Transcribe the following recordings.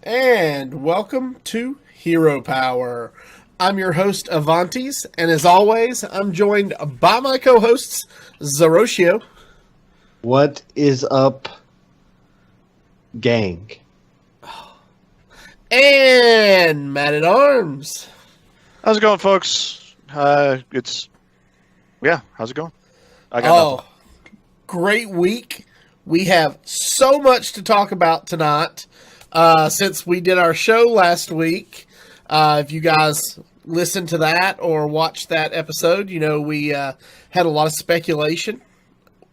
And welcome to Hero Power. I'm your host, Avantes, and as always, I'm joined by my co-hosts, Zeroshio. What is up, gang? And Matt at Arms. How's it going, folks? How's it going? I got nothing. Great week. We have so much to talk about tonight. Since we did our show last week, if you guys listened to that or watched that episode, you know we had a lot of speculation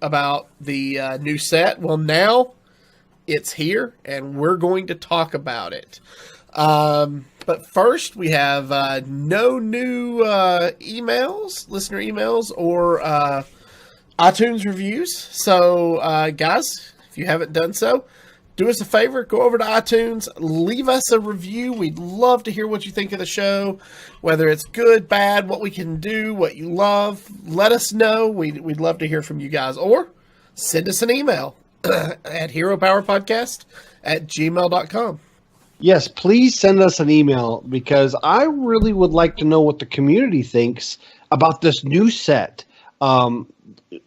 about the new set. Well, now it's here, and we're going to talk about it. But first, we have no new emails, listener emails, or iTunes reviews. So, guys, if you haven't done so, do us a favor, go over to iTunes, leave us a review. We'd love to hear what you think of the show, whether it's good, bad, what we can do, what you love. Let us know. We'd love to hear from you guys. Or send us an email at heropowerpodcast@gmail.com. Yes, please send us an email because I really would like to know what the community thinks about this new set. And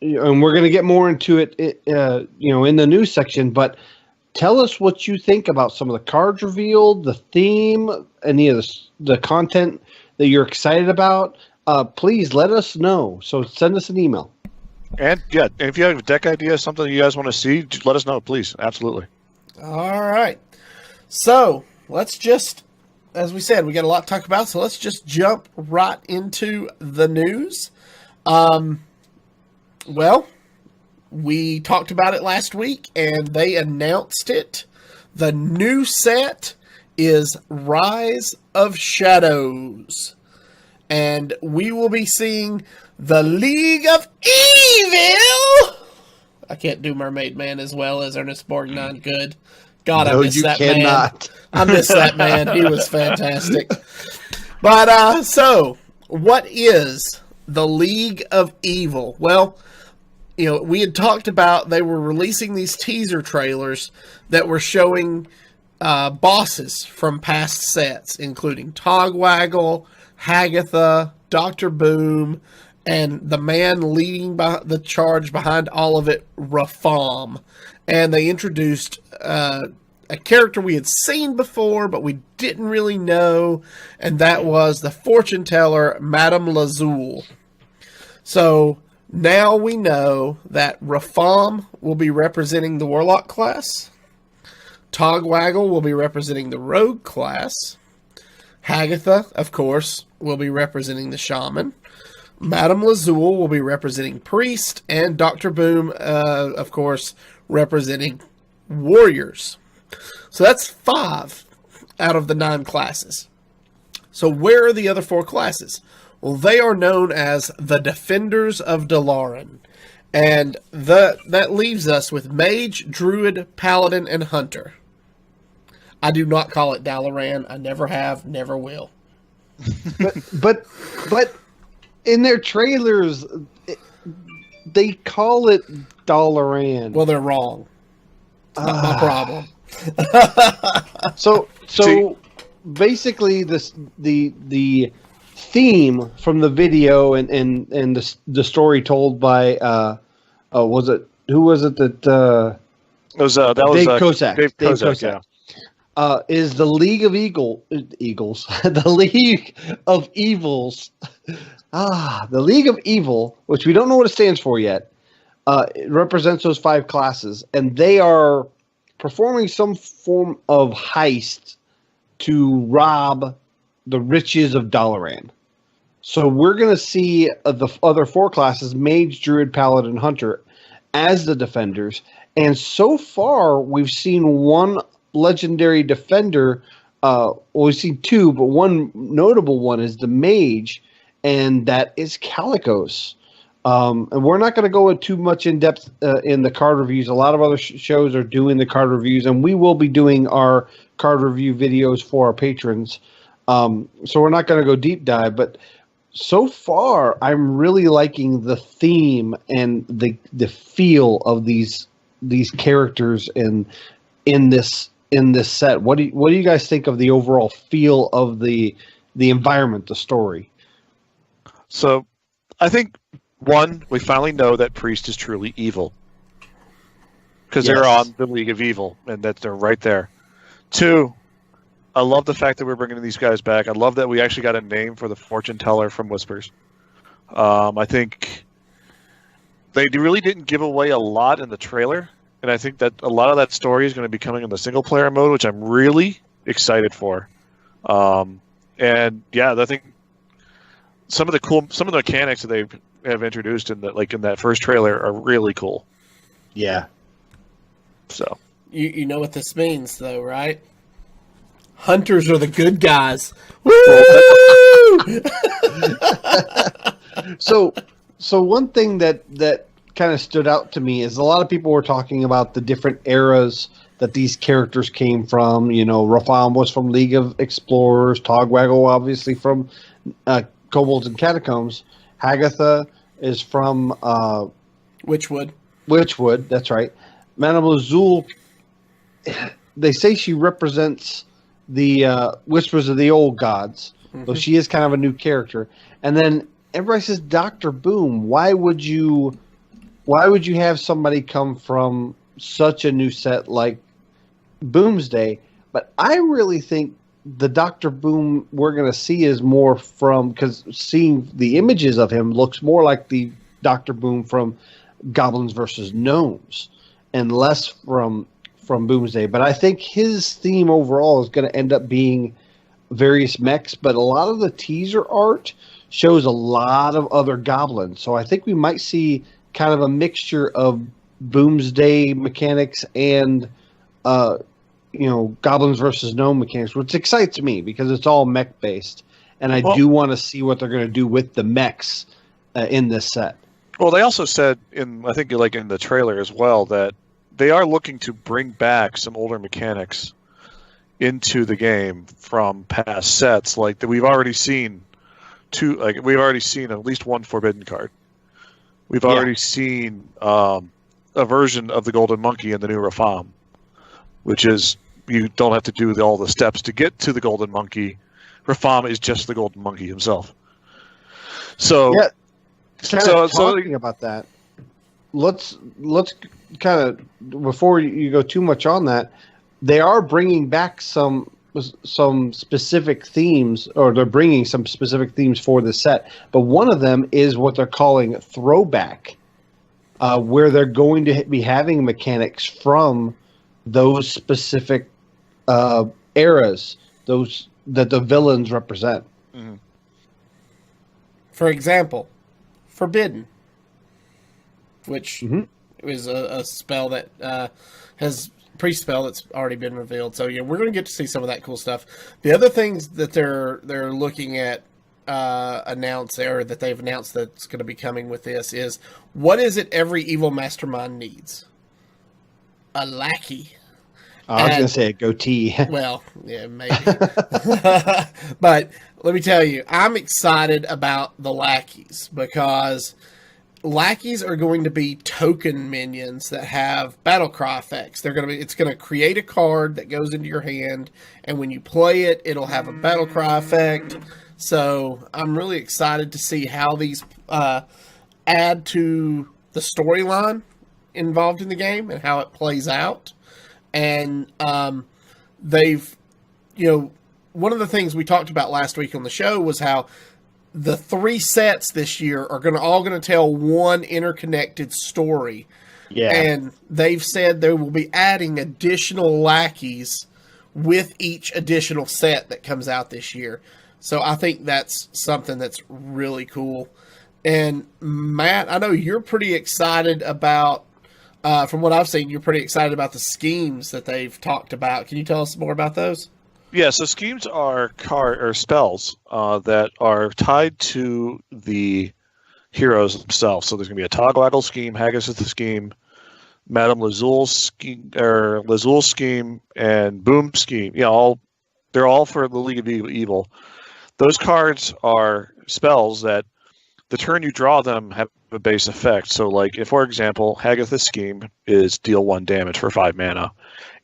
we're going to get more into it, in the news section, but tell us what you think about some of the cards revealed, the theme, any of the content that you're excited about. Please let us know. So send us an email. And if you have a deck idea, something you guys want to see, just let us know, please. Absolutely. All right. So let's just, as we said, we got a lot to talk about. So let's just jump right into the news. Well, we talked about it last week, and they announced it. The new set is Rise of Shadows. And we will be seeing the League of Evil. I can't do Mermaid Man as well as Ernest Borgnine could. God, no, I miss that cannot. man. I miss that man. He was fantastic. But, so, what is the League of Evil? Well, we had talked about they were releasing these teaser trailers that were showing bosses from past sets, including Togwaggle, Hagatha, Dr. Boom, and the man leading the charge behind all of it, Rafaam. And they introduced a character we had seen before, but we didn't really know, and that was the fortune teller, Madame Lazul. So now we know that Rafaam will be representing the Warlock class. Togwaggle will be representing the Rogue class. Hagatha, of course, will be representing the Shaman. Madame Lazul will be representing Priest. And Dr. Boom, of course, representing Warriors. So that's 5 out of the 9 classes. So where are the other 4 classes? Well, they are known as the Defenders of Dalaran. And that leaves us with Mage, Druid, Paladin, and Hunter. I do not call it Dalaran. I never have, never will. But in their trailers, they call it Dalaran. Well, they're wrong. It's not my problem. So basically, the theme from the video and the story told by who was it that Dave Kosak. Dave Kosak, yeah. Is the League of Eagles the League of Evils. The League of Evil, which we don't know what it stands for yet, it represents those 5 classes, and they are performing some form of heist to rob the riches of Dalaran. So we're going to see the other 4 classes, Mage, Druid, Paladin, Hunter, as the defenders. And so far, we've seen one legendary defender. We've seen 2, but one notable one is the Mage, and that is Calicos. And we're not going to go too much in depth in the card reviews. A lot of other shows are doing the card reviews, and we will be doing our card review videos for our patrons. So we're not going to go deep dive, but so far I'm really liking the theme and the feel of these characters in this in this set. What do you guys think of the overall feel of the environment, the story? So, I think, one, we finally know that Priest is truly evil. Because they're on the League of Evil, and that they're right there. Two, I love the fact that we're bringing these guys back. I love that we actually got a name for the fortune teller from Whispers. I think they really didn't give away a lot in the trailer, and I think that a lot of that story is going to be coming in the single-player mode, which I'm really excited for. And yeah, I think some of the mechanics that they have introduced in that first trailer are really cool. Yeah. So you know what this means, though, right? Hunters are the good guys. Woo! So one thing that kind of stood out to me is a lot of people were talking about the different eras that these characters came from. You know, Rafaam was from League of Explorers, Togwaggle obviously from Kobolds and Catacombs. Hagatha is from Witchwood. Witchwood, that's right. Madame Lazul, they say she represents the Whispers of the Old Gods, so she is kind of a new character. And then everybody says Dr. Boom. Why would you have somebody come from such a new set like Boomsday? But I really think the Dr. Boom we're going to see is more from, because seeing the images of him looks more like the Dr. Boom from Goblins versus Gnomes and less from Boomsday. But I think his theme overall is going to end up being various mechs, but a lot of the teaser art shows a lot of other goblins. So I think we might see kind of a mixture of Boomsday mechanics and Goblins versus Gnome mechanics, which excites me because it's all mech based, and I do want to see what they're going to do with the mechs in this set. Well, they also said in the trailer as well that they are looking to bring back some older mechanics into the game from past sets. Like that, we've already seen at least one forbidden card. We've already seen a version of the Golden Monkey in the new Rafaam, which is you don't have to do all the steps to get to the Golden Monkey. Rafaam is just the Golden Monkey himself. So, talking about that, let's kind of, before you go too much on that, they are bringing back some specific themes, or they're bringing some specific themes for the set. But one of them is what they're calling throwback, where they're going to be having mechanics from those specific eras, those that the villains represent. Mm-hmm. For example, Forbidden, which is a spell that has priest spell that's already been revealed. So yeah, we're going to get to see some of that cool stuff. The other things that they're looking at that they've announced that's going to be coming with this is, what is it every evil mastermind needs? A lackey. I was going to say a goatee. Well, yeah, maybe. But let me tell you, I'm excited about the lackeys because lackeys are going to be token minions that have battle cry effects. It's going to create a card that goes into your hand, and when you play it, it'll have a battle cry effect. So I'm really excited to see how these add to the storyline involved in the game and how it plays out. And they've, one of the things we talked about last week on the show was how the 3 sets this year are all going to tell one interconnected story. Yeah. And they've said they will be adding additional lackeys with each additional set that comes out this year. So I think that's something that's really cool. And Matt, I know you're pretty excited about, from what I've seen, you're pretty excited about the schemes that they've talked about. Can you tell us more about those? Yeah, so schemes are spells that are tied to the heroes themselves. So there's going to be a Togwaggle scheme, Haggis scheme, Madame Lazul scheme, and Boom scheme. They're all for the League of Evil. Those cards are spells that the turn you draw them have a base effect. So, like, if, for example, Hagatha's scheme is deal 1 damage for 5 mana,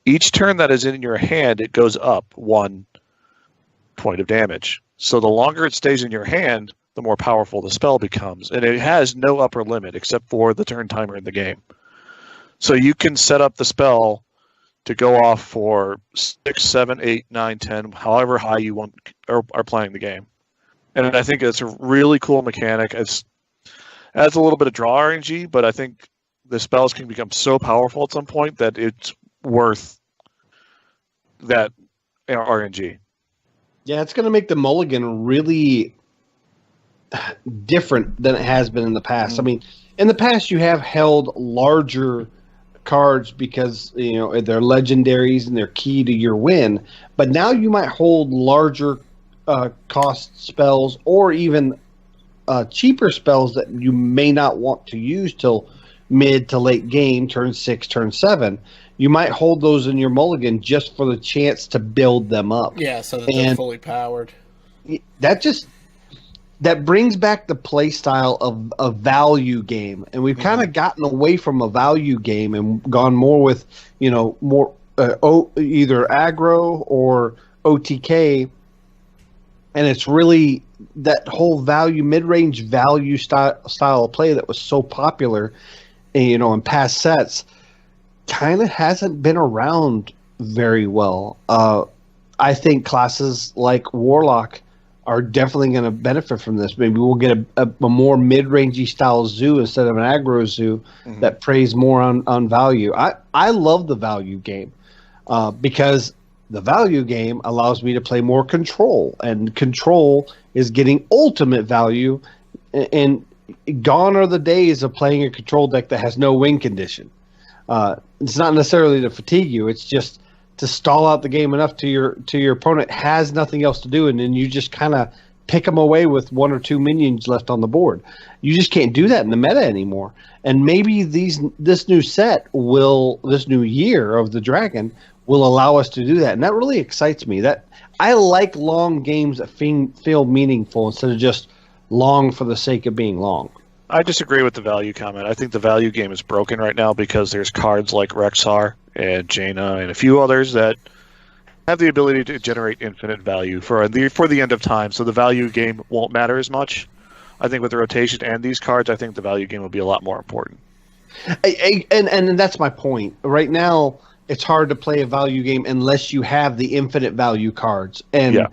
Each turn that is in your hand, it goes up 1 point of damage. So the longer it stays in your hand, the more powerful the spell becomes. And it has no upper limit except for the turn timer in the game. So you can set up the spell to go off for 6, 7, 8, 9, 10, however high you want are playing the game. And I think it's a really cool mechanic. It adds a little bit of draw RNG, but I think the spells can become so powerful at some point that it's worth that RNG. Yeah, it's going to make the mulligan really different than it has been in the past. I mean, in the past you have held larger cards because they're legendaries and they're key to your win, but now you might hold larger cost spells or even cheaper spells that you may not want to use till mid to late game, turn 6, turn 7. You might hold those in your mulligan just for the chance to build them up. Yeah, so that they're fully powered. That brings back the play style of a value game, and we've kind of gotten away from a value game and gone more with more either aggro or OTK, and it's really that whole value mid-range value style of play that was so popular, in past sets, kind of hasn't been around very well. I think classes like Warlock are definitely going to benefit from this. Maybe we'll get a more mid-rangey style zoo instead of an aggro zoo that preys more on value. I love the value game because the value game allows me to play more control, and control is getting ultimate value. And gone are the days of playing a control deck that has no win condition. It's not necessarily to fatigue you; it's just to stall out the game enough to your opponent has nothing else to do, and then you just kind of pick them away with 1 or 2 minions left on the board. You just can't do that in the meta anymore. And maybe this new year of the Dragon will allow us to do that, and that really excites me. That I like long games that feel meaningful instead of just long for the sake of being long. I disagree with the value comment. I think the value game is broken right now because there's cards like Rexar and Jaina and a few others that have the ability to generate infinite value for the end of time. So the value game won't matter as much. I think with the rotation and these cards, I think the value game will be a lot more important. And that's my point. Right now, it's hard to play a value game unless you have the infinite value cards. And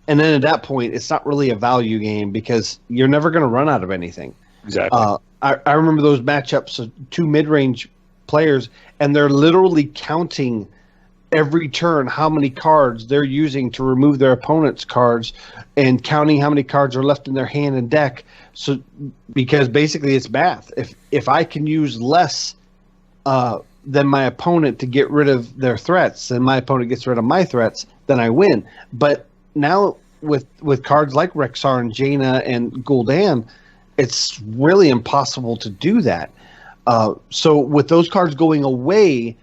then at that point, it's not really a value game because you're never going to run out of anything. Exactly. I remember those matchups of 2 mid-range players, and they're literally counting every turn how many cards they're using to remove their opponent's cards and counting how many cards are left in their hand and deck. So because basically it's math. If I can use less than my opponent to get rid of their threats, and my opponent gets rid of my threats, then I win. But now with cards like Rexar and Jaina and Gul'dan, it's really impossible to do that. So with those cards going away,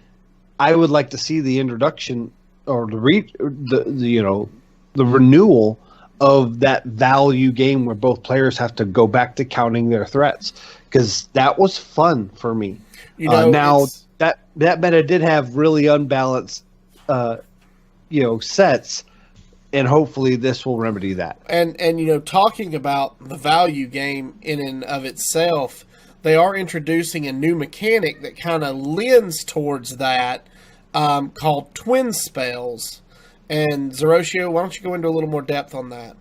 I would like to see the introduction or the renewal of that value game where both players have to go back to counting their threats, because that was fun for me. Now that meta did have really unbalanced sets. And hopefully this will remedy that. And talking about the value game in and of itself, they are introducing a new mechanic that kind of lends towards that, called twin spells. And Zeroshio, why don't you go into a little more depth on that?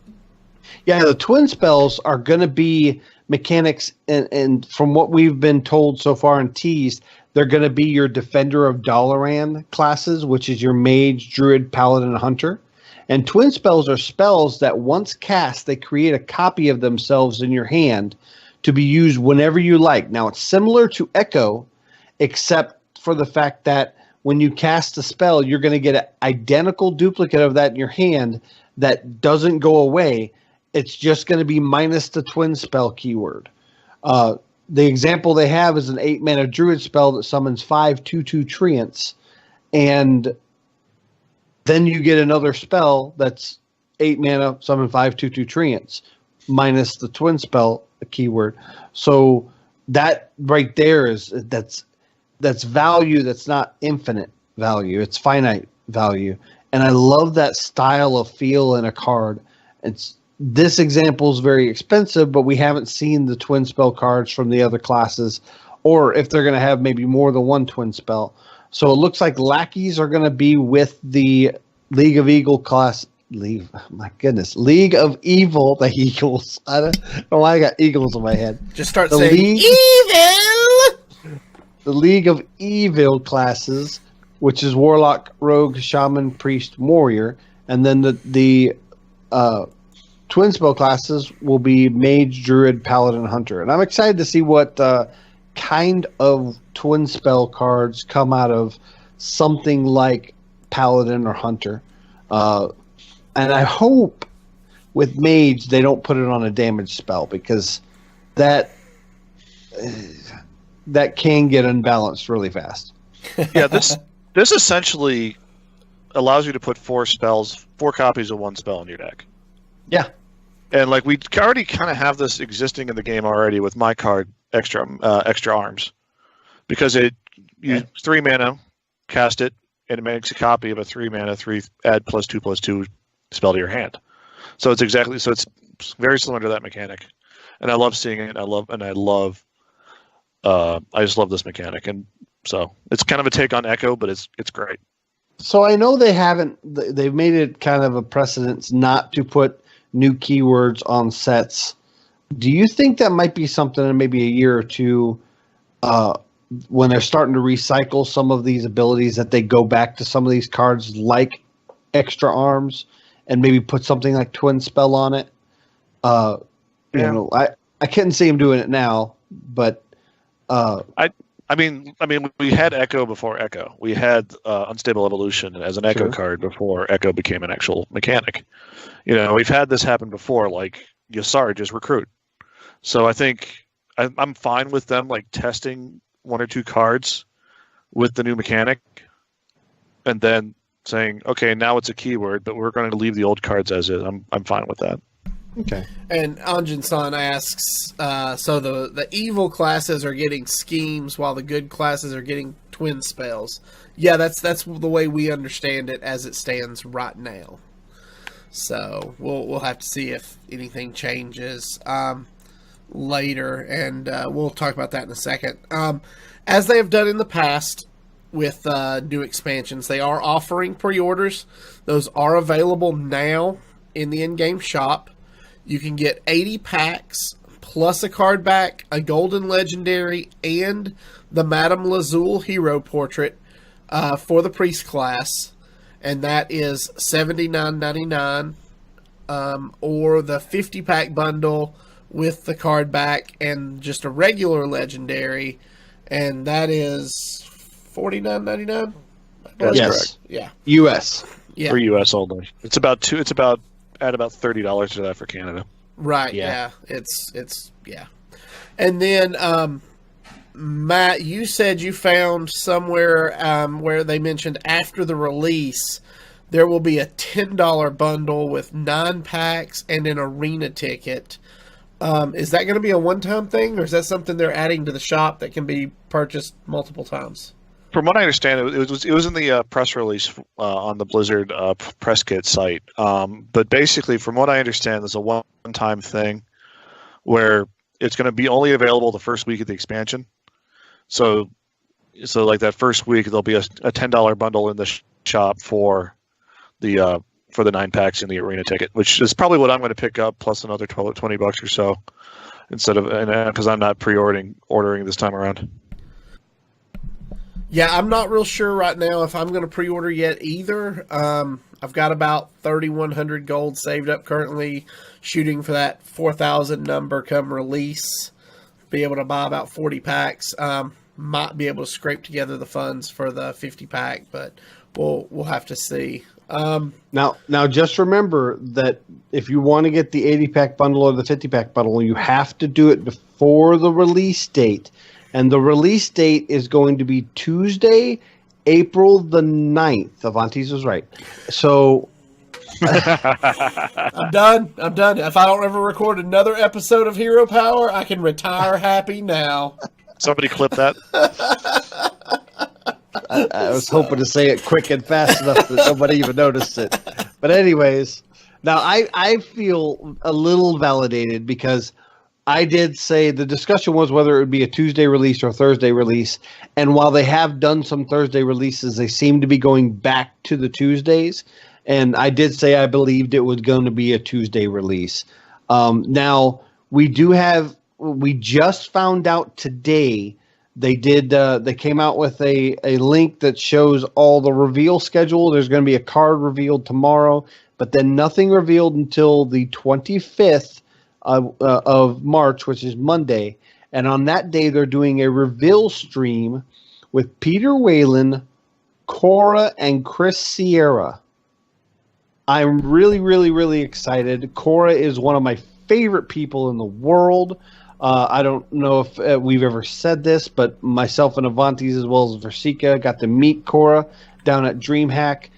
Yeah, the twin spells are going to be mechanics, and from what we've been told so far and teased, they're going to be your Defender of Dalaran classes, which is your Mage, Druid, Paladin, and Hunter. And twin spells are spells that once cast, they create a copy of themselves in your hand to be used whenever you like. Now, it's similar to Echo, except for the fact that when you cast a spell, you're going to get an identical duplicate of that in your hand that doesn't go away. It's just going to be minus the twin spell keyword. The example they have is an 8-mana Druid spell that summons 5 2/2 treants, and then you get another spell that's 8 mana, summon 5 2/2 treants, minus the twin spell keyword. So that right there that's value that's not infinite. value. It's finite value. And I love that style of feel in a card. This example is very expensive, but we haven't seen the twin spell cards from the other classes, or if they're going to have maybe more than one twin spell. So it looks like lackeys are going to be with the League of Eagle class. League of Evil, the Eagles. I don't know why I got Eagles in my head. Just start saying evil. The League of Evil classes, which is Warlock, Rogue, Shaman, Priest, Warrior, and then the twin spell classes will be Mage, Druid, Paladin, Hunter. And I'm excited to see what kind of twin spell cards come out of something like Paladin or Hunter. And I hope with Mage they don't put it on a damage spell, because that can get unbalanced really fast. Yeah, this essentially allows you to put 4 copies of one spell in your deck. Yeah. And like we already kind of have this existing in the game already with my card, extra arms, because it you 3 mana, cast it, and it makes a copy of a 3 mana 3 add +2/+2 spell to your hand. So it's very similar to that mechanic, and I love seeing it. I just love this mechanic, and so it's kind of a take on Echo, but it's great. So I know they've made it kind of a precedence not to put new keywords on sets. Do you think that might be something in maybe a year or two, when they're starting to recycle some of these abilities, that they go back to some of these cards like extra arms and maybe put something like twin spell on it? You know, I couldn't see him doing it now, but I mean, we had Echo before Echo. We had Unstable Evolution as an Echo card before Echo became an actual mechanic. You know, we've had this happen before, like Yasar, just recruit. So I think I'm fine with them like testing 1 or 2 cards with the new mechanic, and then saying, okay, now it's a keyword, but we're going to leave the old cards as is. I'm fine with that. Okay. And Anjin-san asks, so the evil classes are getting schemes while the good classes are getting twin spells. Yeah, that's the way we understand it as it stands right now. So we'll have to see if anything changes later, and we'll talk about that in a second. As they have done in the past with new expansions, they are offering pre-orders. Those are available now in the in-game shop. You can get 80 packs plus a card back, a golden legendary, and the Madame Lazul hero portrait for the priest class, and that is $79.99, or the 50 pack bundle with the card back and just a regular legendary, and that is $49.99. That's yes. correct. Yeah. US. Yeah. For US only. It's about add about $30 to that for Canada. Right. Yeah. It's yeah. And then Matt, you said you found somewhere where they mentioned after the release there will be a $10 bundle with 9 packs and an arena ticket. Is that going to be a one-time thing, or is that something they're adding to the shop that can be purchased multiple times? From what I understand, it was in the press release on the Blizzard press kit site. But basically, from what I understand, there's a one-time thing where it's going to be only available the first week of the expansion. So like that first week, there'll be a $10 bundle in the shop for the 9 packs in the arena ticket, which is probably what I'm going to pick up, plus another $20 or so, instead of, because I'm not ordering this time around. Yeah, I'm not real sure right now if I'm going to pre-order yet either. I've got about 3,100 gold saved up currently, shooting for that 4,000 number come release. Be able to buy about 40 packs. Might be able to scrape together the funds for the 50 pack, but we'll have to see. Now, just remember that if you want to get the 80 pack bundle or the 50 pack bundle, you have to do it before the release date. And the release date is going to be Tuesday, April the 9th. Avantis was right. So I'm done. If I don't ever record another episode of Hero Power, I can retire happy now. Somebody clip that. I was hoping to say it quick and fast enough that nobody even noticed it. But anyways, now I feel a little validated because I did say the discussion was whether it would be a Tuesday release or a Thursday release. And while they have done some Thursday releases, they seem to be going back to the Tuesdays. And I did say I believed it was going to be a Tuesday release. Now, we just found out today they came out with a link that shows all the reveal schedule. There's going to be a card revealed tomorrow, but then nothing revealed until the 25th of March, which is Monday. And on that day, they're doing a reveal stream with Peter Whalen, Cora, and Chris Sierra. I'm really, really, really excited. Cora is one of my favorite people in the world. I don't know if we've ever said this, but myself and Avantes, as well as Versika, got to meet Cora down at DreamHack.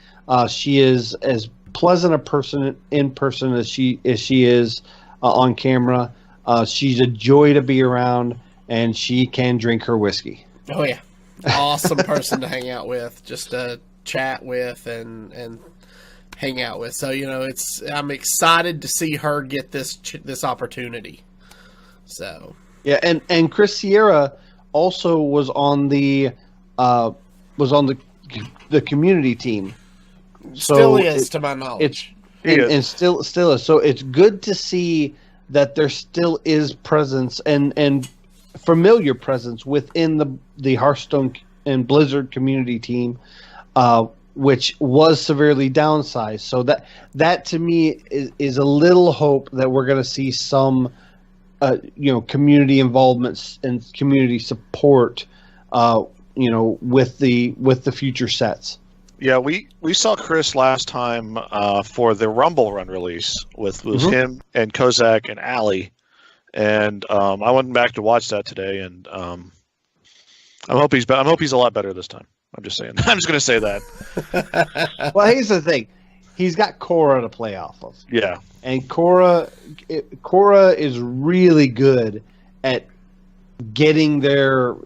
She is as pleasant a person in person as she is on camera. She's a joy to be around, and she can drink her whiskey. Oh yeah, awesome person to hang out with, just to chat with and hang out with. So I'm excited to see her get this opportunity. So yeah, and Chris Sierra also was on the community team. Still is, to my knowledge. And still is. So it's good to see that there still is presence and familiar presence within the Hearthstone and Blizzard community team, which was severely downsized. So that to me is a little hope that we're going to see some community involvement and community support with the future sets. Yeah, we saw Chris last time for the Rumble Run release with him and Kozak and Ali, and I went back to watch that today, and I hope he's a lot better this time. I'm just saying. I'm just going to say that. Well, here's the thing: he's got Cora to play off of. Yeah, and Cora is really good at getting her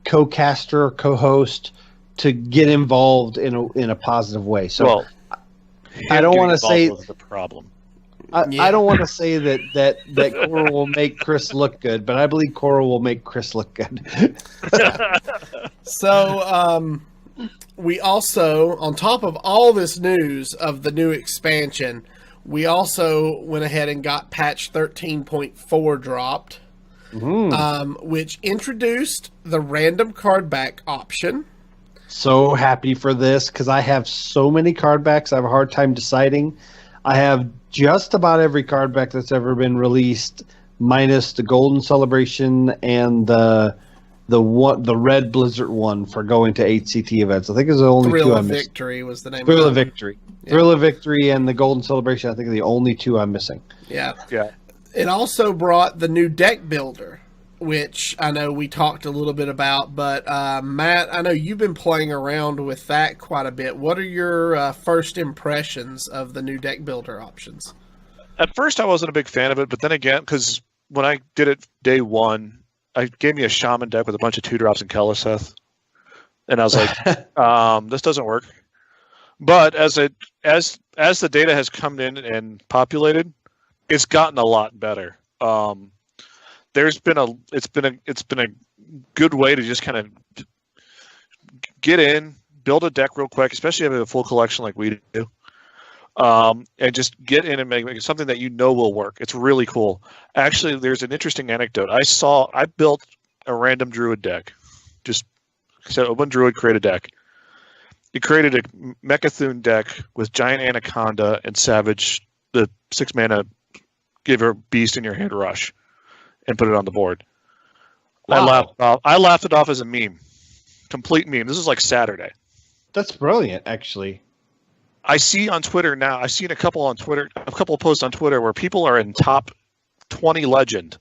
co-caster, co-host to get involved in a positive way. So I don't want to say the problem. I don't want to say that Cora will make Chris look good, but I believe Cora will make Chris look good. So we also, on top of all this news of the new expansion, we also went ahead and got patch 13.4 dropped, which introduced the random card back option. So happy for this because I have so many card backs. I have a hard time deciding. I have just about every card back that's ever been released, minus the Golden Celebration and the Red Blizzard one for going to HCT events. I think it's the only Thrill two I of missed. Victory was the name. Thrill of Victory. Yeah. Thrill of Victory and the Golden Celebration, I think, are the only two I'm missing. Yeah. Yeah. It also brought the new deck builder, which I know we talked a little bit about, but Matt, I know you've been playing around with that quite a bit. What are your first impressions of the new deck builder options? At first, I wasn't a big fan of it, but then again, because when I did it day one, I gave me a shaman deck with a bunch of 2-drops and Keleseth, and I was like, this doesn't work. But as the data has come in and populated, it's gotten a lot better. It's been a good way to just kind of get in, build a deck real quick, especially if you have a full collection like we do, and just get in and make something that will work. It's really cool. Actually, there's an interesting anecdote. I built a random druid deck. Just said open druid, create a deck. It created a Mechathune deck with Giant Anaconda and Savage, the 6-mana, give her Beast in your hand rush, and put it on the board. Wow. I laughed it off as a meme. Complete meme. This is like Saturday. That's brilliant, actually. I see on Twitter now, I've seen a couple of posts on Twitter where people are in top 20 legend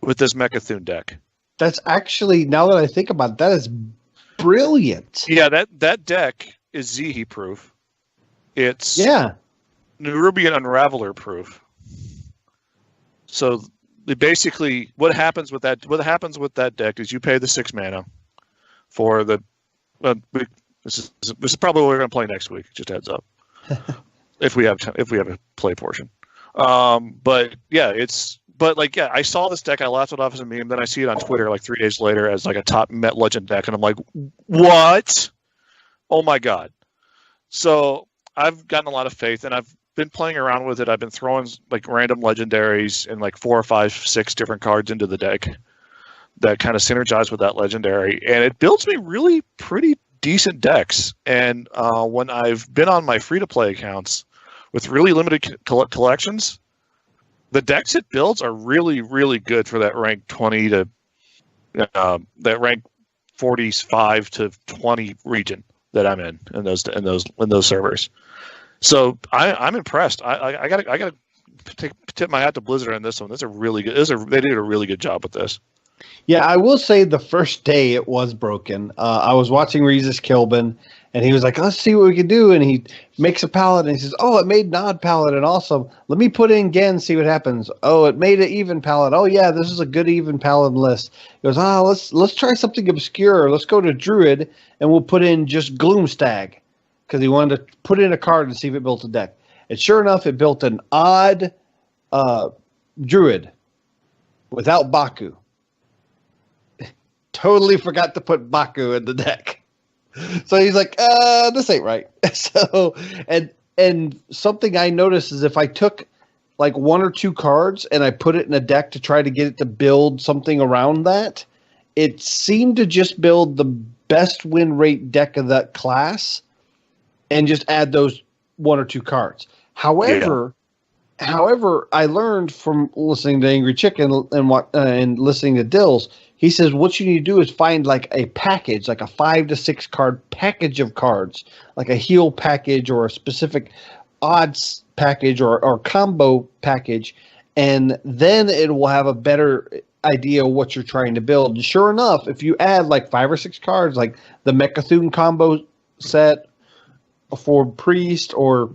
with this Mechathune deck. That's actually, now that I think about it, that is brilliant. Yeah, that deck is Zehi proof. It's Nerubian Unraveler proof. So basically, what happens with that deck is you pay the 6 mana, for the. This is probably what we're going to play next week. Just heads up, if we have a play portion. But yeah, I saw this deck. I laughed it off as a meme. Then I see it on Twitter like 3 days later as like a top Met Legend deck, and I'm like, what? Oh my god! So I've gotten a lot of faith, and I've been playing around with it. I've been throwing like random legendaries and like 4 or 5, 6 different cards into the deck that kind of synergize with that legendary, and it builds me really pretty decent decks. And when I've been on my free-to-play accounts with really limited collections, the decks it builds are really, really good for that rank 20 to that rank 45 to 20 region that I'm in those servers. So I'm impressed. I gotta tip my hat to Blizzard on this one. That's a really good. They did a really good job with this. Yeah, I will say the first day it was broken. I was watching Reezus Kilbin, and he was like, let's see what we can do. And he makes a paladin. He says, oh, it made Nod paladin. Awesome. Let me put in Gen, see what happens. Oh, it made an even paladin. Oh, yeah, this is a good even paladin list. He goes, let's try something obscure. Let's go to Druid, and we'll put in just Gloomstag, because he wanted to put in a card and see if it built a deck. And sure enough, it built an odd Druid without Baku. Totally forgot to put Baku in the deck. So he's like, this ain't right. So, and something I noticed is if I took like 1 or 2 cards and I put it in a deck to try to get it to build something around that, it seemed to just build the best win rate deck of that class and just add those 1 or 2 cards. However, I learned from listening to Angry Chicken and listening to Dills, he says what you need to do is find like a package, like a 5 to 6 card package of cards, like a heal package or a specific odds package or combo package, and then it will have a better idea of what you're trying to build. And sure enough, if you add like 5 or 6 cards, like the Mechathune combo set for Priest or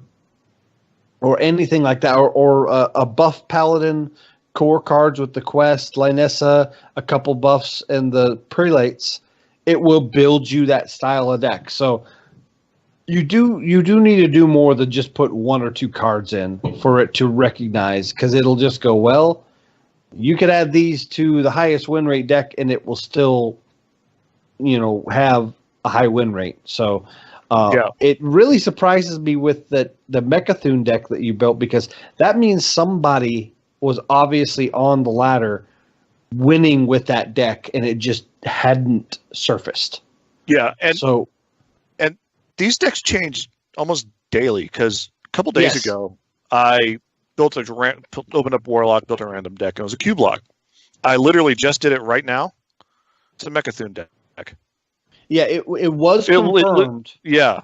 anything like that, or a buff Paladin core cards with the quest, Lynessa, a couple buffs, and the prelates, it will build you that style of deck. So you do need to do more than just put 1 or 2 cards in for it to recognize, because it'll just go, well, you could add these to the highest win rate deck and it will still, have a high win rate. So it really surprises me with the Mechathune deck that you built, because that means somebody was obviously on the ladder winning with that deck and it just hadn't surfaced. Yeah, and these decks change almost daily, because a couple days ago I opened up Warlock, built a random deck, and it was a Q block. I literally just did it right now. It's a Mechathune deck. Yeah, it was confirmed.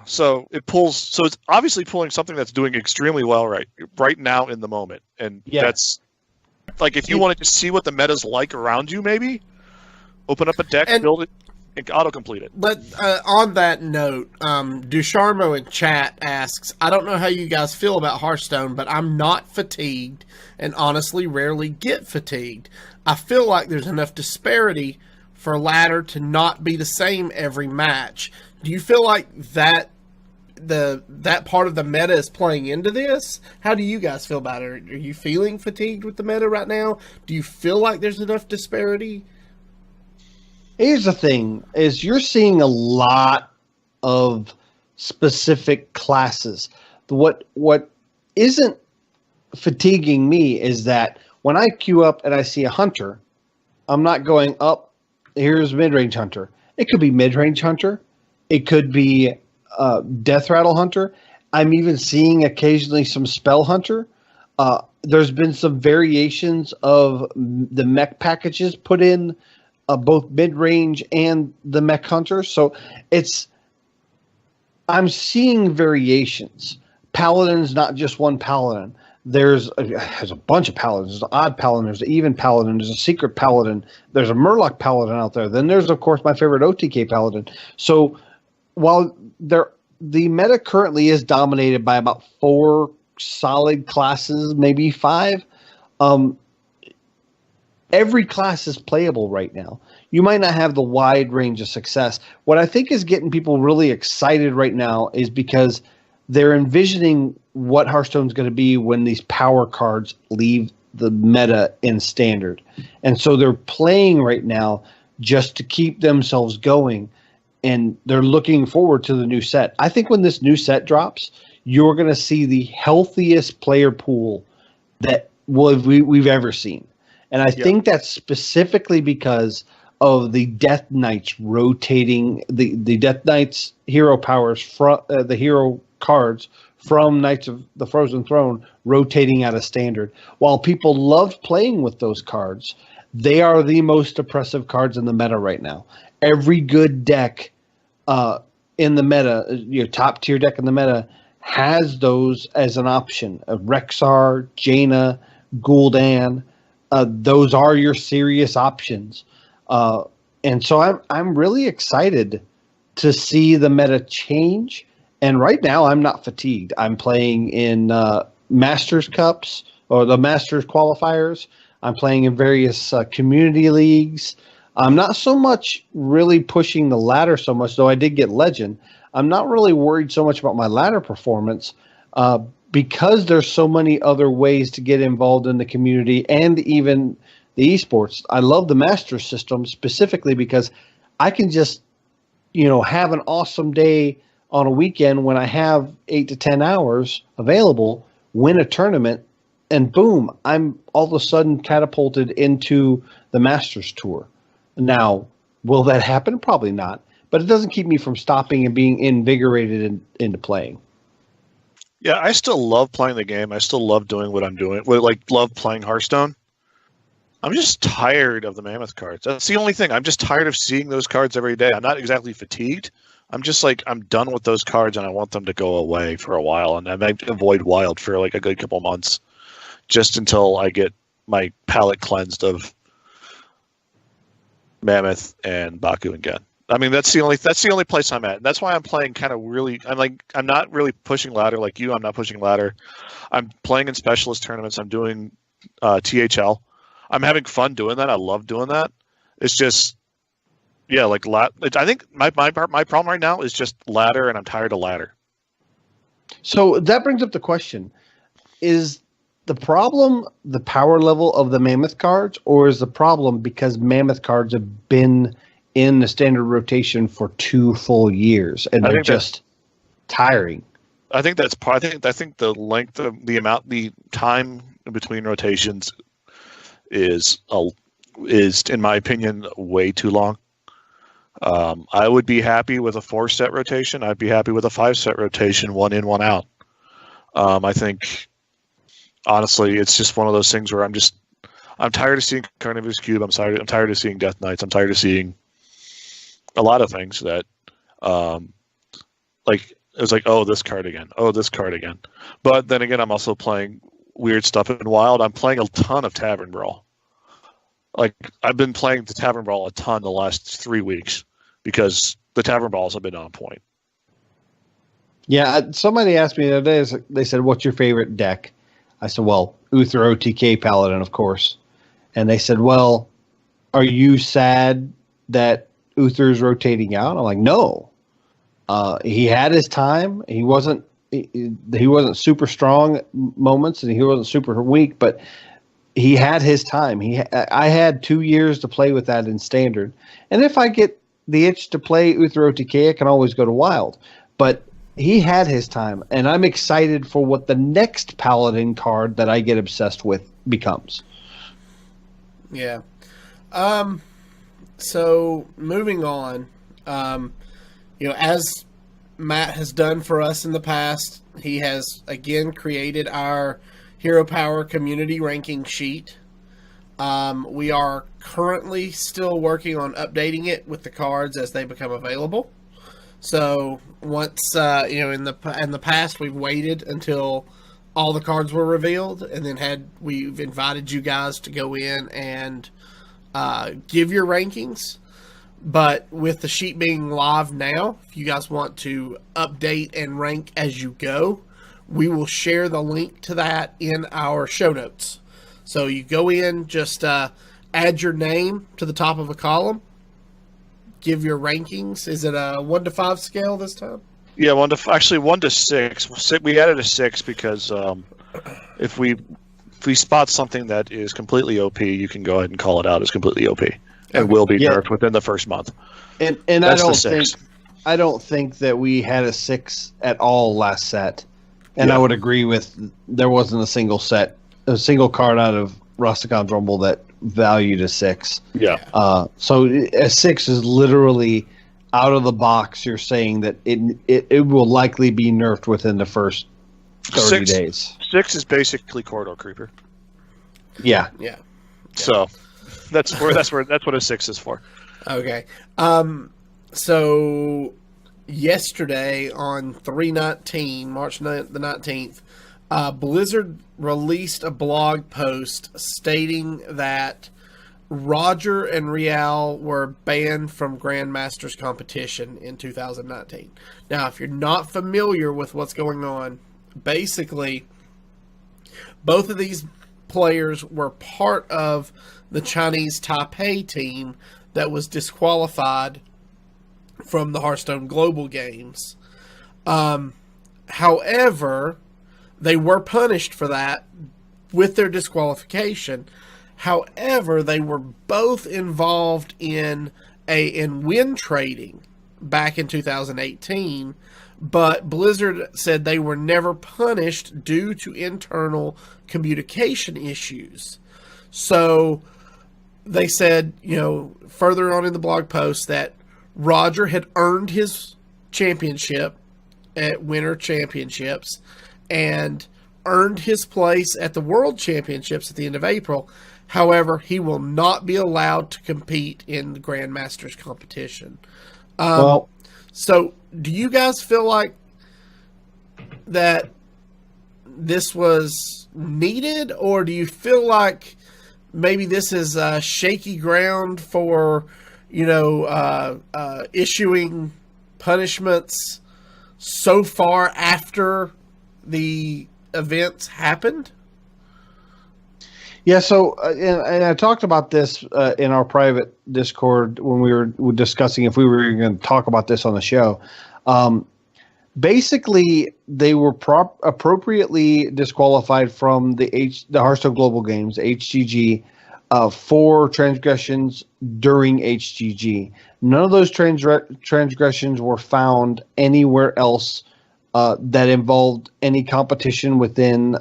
So it pulls. So it's obviously pulling something that's doing extremely well right now in the moment, and that's like if you wanted to see what the meta's like around you, maybe open up a deck, build it, and autocomplete it. But on that note, Dusharmo in chat asks, I don't know how you guys feel about Hearthstone, but I'm not fatigued, and honestly rarely get fatigued. I feel like there's enough disparity for ladder to not be the same every match. Do you feel like that part of the meta is playing into this? How do you guys feel about it? Are you feeling fatigued with the meta right now? Do you feel like there's enough disparity? Here's the thing, is you're seeing a lot of specific classes. What isn't fatiguing me is that when I queue up and I see a hunter, I'm not going up, here's mid-range hunter. It could be mid-range hunter. It could be death rattle hunter. I'm even seeing occasionally some spell hunter. There's been some variations of the mech packages put in both mid-range and the mech hunter. So I'm seeing variations. Paladin's not just one paladin. There's a bunch of paladins. There's an odd paladin. There's an even paladin. There's a secret paladin. There's a Murloc paladin out there. Then there's, of course, my favorite OTK paladin. So while the meta currently is dominated by about 4 solid classes, maybe 5, every class is playable right now. you might not have the wide range of success. What I think is getting people really excited right now is because they're envisioning what Hearthstone's going to be when these power cards leave the meta in standard. And so they're playing right now just to keep themselves going, and they're looking forward to the new set. I think when this new set drops, you're going to see the healthiest player pool that we've ever seen. And I think that's specifically because of the Death Knights rotating, the Death Knights hero powers, from the hero cards from Knights of the Frozen Throne rotating out of standard. While people loved playing with those cards, they are the most oppressive cards in the meta right now. Every good deck in the meta, your top tier deck in the meta, has those as an option. Rexar, Jaina, Gul'dan, those are your serious options. And so I'm really excited to see the meta change. And right now, I'm not fatigued. I'm playing in Masters Cups or the Masters qualifiers. I'm playing in various community leagues. I'm not so much really pushing the ladder so much, though I did get Legend. I'm not really worried so much about my ladder performance because there's so many other ways to get involved in the community and even the esports. I love the Masters system specifically because I can just, have an awesome day on a weekend when I have 8 to 10 hours available, win a tournament, and boom, I'm all of a sudden catapulted into the Masters Tour. Now, will that happen? Probably not. But it doesn't keep me from stopping and being invigorated into playing. Yeah, I still love playing the game. I still love doing what I'm doing. Love playing Hearthstone. I'm just tired of the Mammoth cards. That's the only thing. I'm just tired of seeing those cards every day. I'm not exactly fatigued. I'm just I'm done with those cards, and I want them to go away for a while. And I might avoid Wild for a good couple months, just until I get my palate cleansed of Mammoth and Baku again. I mean, that's the only place I'm at. And that's why I'm playing kind of really. I'm not really pushing ladder like you. I'm not pushing ladder. I'm playing in specialist tournaments. I'm doing THL. I'm having fun doing that. I love doing that. It's just, I think my problem right now is just ladder, and I'm tired of ladder. So that brings up the question: is the problem the power level of the Mammoth cards, or is the problem because Mammoth cards have been in the standard rotation for 2 full years and they're just tiring? I think that's part. I think the length of the time between rotations is in my opinion way too long. I would be happy with a 4-set rotation. I'd be happy with a 5-set rotation, 1 in, 1 out. I think honestly, it's just one of those things where I'm tired of seeing Carnivorous Cube. I'm tired of seeing Death Knights. I'm tired of seeing a lot of things that it was oh, this card again. Oh, this card again. But then again, I'm also playing weird stuff in Wild. I'm playing a ton of Tavern Brawl. I've been playing the Tavern Brawl a ton the last 3 weeks because the Tavern Brawls have been on point. Yeah, somebody asked me the other day, they said, what's your favorite deck? I said, well, Uther OTK Paladin, of course. And they said, well, are you sad that Uther's rotating out? I'm like, no. He had his time. He wasn't super strong moments, and he wasn't super weak, but he had his time. I had 2 years to play with that in standard. And if I get the itch to play Uther OTK, I can always go to Wild. But he had his time, and I'm excited for what the next Paladin card that I get obsessed with becomes. Yeah. So moving on, as Matt has done for us in the past, he has again created our Hero Power community ranking sheet. We are currently still working on updating it with the cards as they become available. So once in the past, we've waited until all the cards were revealed, and then we've invited you guys to go in and give your rankings. But with the sheet being live now, if you guys want to update and rank as you go, we will share the link to that in our show notes. So you go in, just add your name to the top of a column, give your rankings? Is it a 1 to 5 scale this time? Yeah, 1 to 6. We added a 6 because if we spot something that is completely OP, you can go ahead and call it out as completely OP, and will be nerfed within the first month. And That's I don't think that we had a 6 at all last set. And I would agree with there wasn't a single card out of Rusticon's Rumble that valued a 6. Yeah. So a 6 is literally out of the box. You're saying that it will likely be nerfed within the first 30 days. 6 is basically Corridor Creeper. Yeah. So that's what a 6 is for. Okay. So yesterday on 3/19, March the 19th, Blizzard released a blog post stating that Roger and Real were banned from Grandmasters competition in 2019. Now, if you're not familiar with what's going on, basically, both of these players were part of the Chinese Taipei team that was disqualified from the Hearthstone Global Games. However, they were punished for that with their disqualification. However, they were both involved in win trading back in 2018, but Blizzard said they were never punished due to internal communication issues. So they said, further on in the blog post that Roger had earned his championship at Winter Championships and earned his place at the World Championships at the end of April. However, he will not be allowed to compete in the Grandmasters competition. So do you guys feel like that this was needed, or do you feel like maybe this is shaky ground for, issuing punishments so far after the events happened? Yeah, so and I talked about this in our private Discord when we were discussing if we were going to talk about this on the show. Basically, they were appropriately disqualified from the Hearthstone Global Games, HGG, for transgressions during HGG. None of those transgressions were found anywhere else that involved any competition within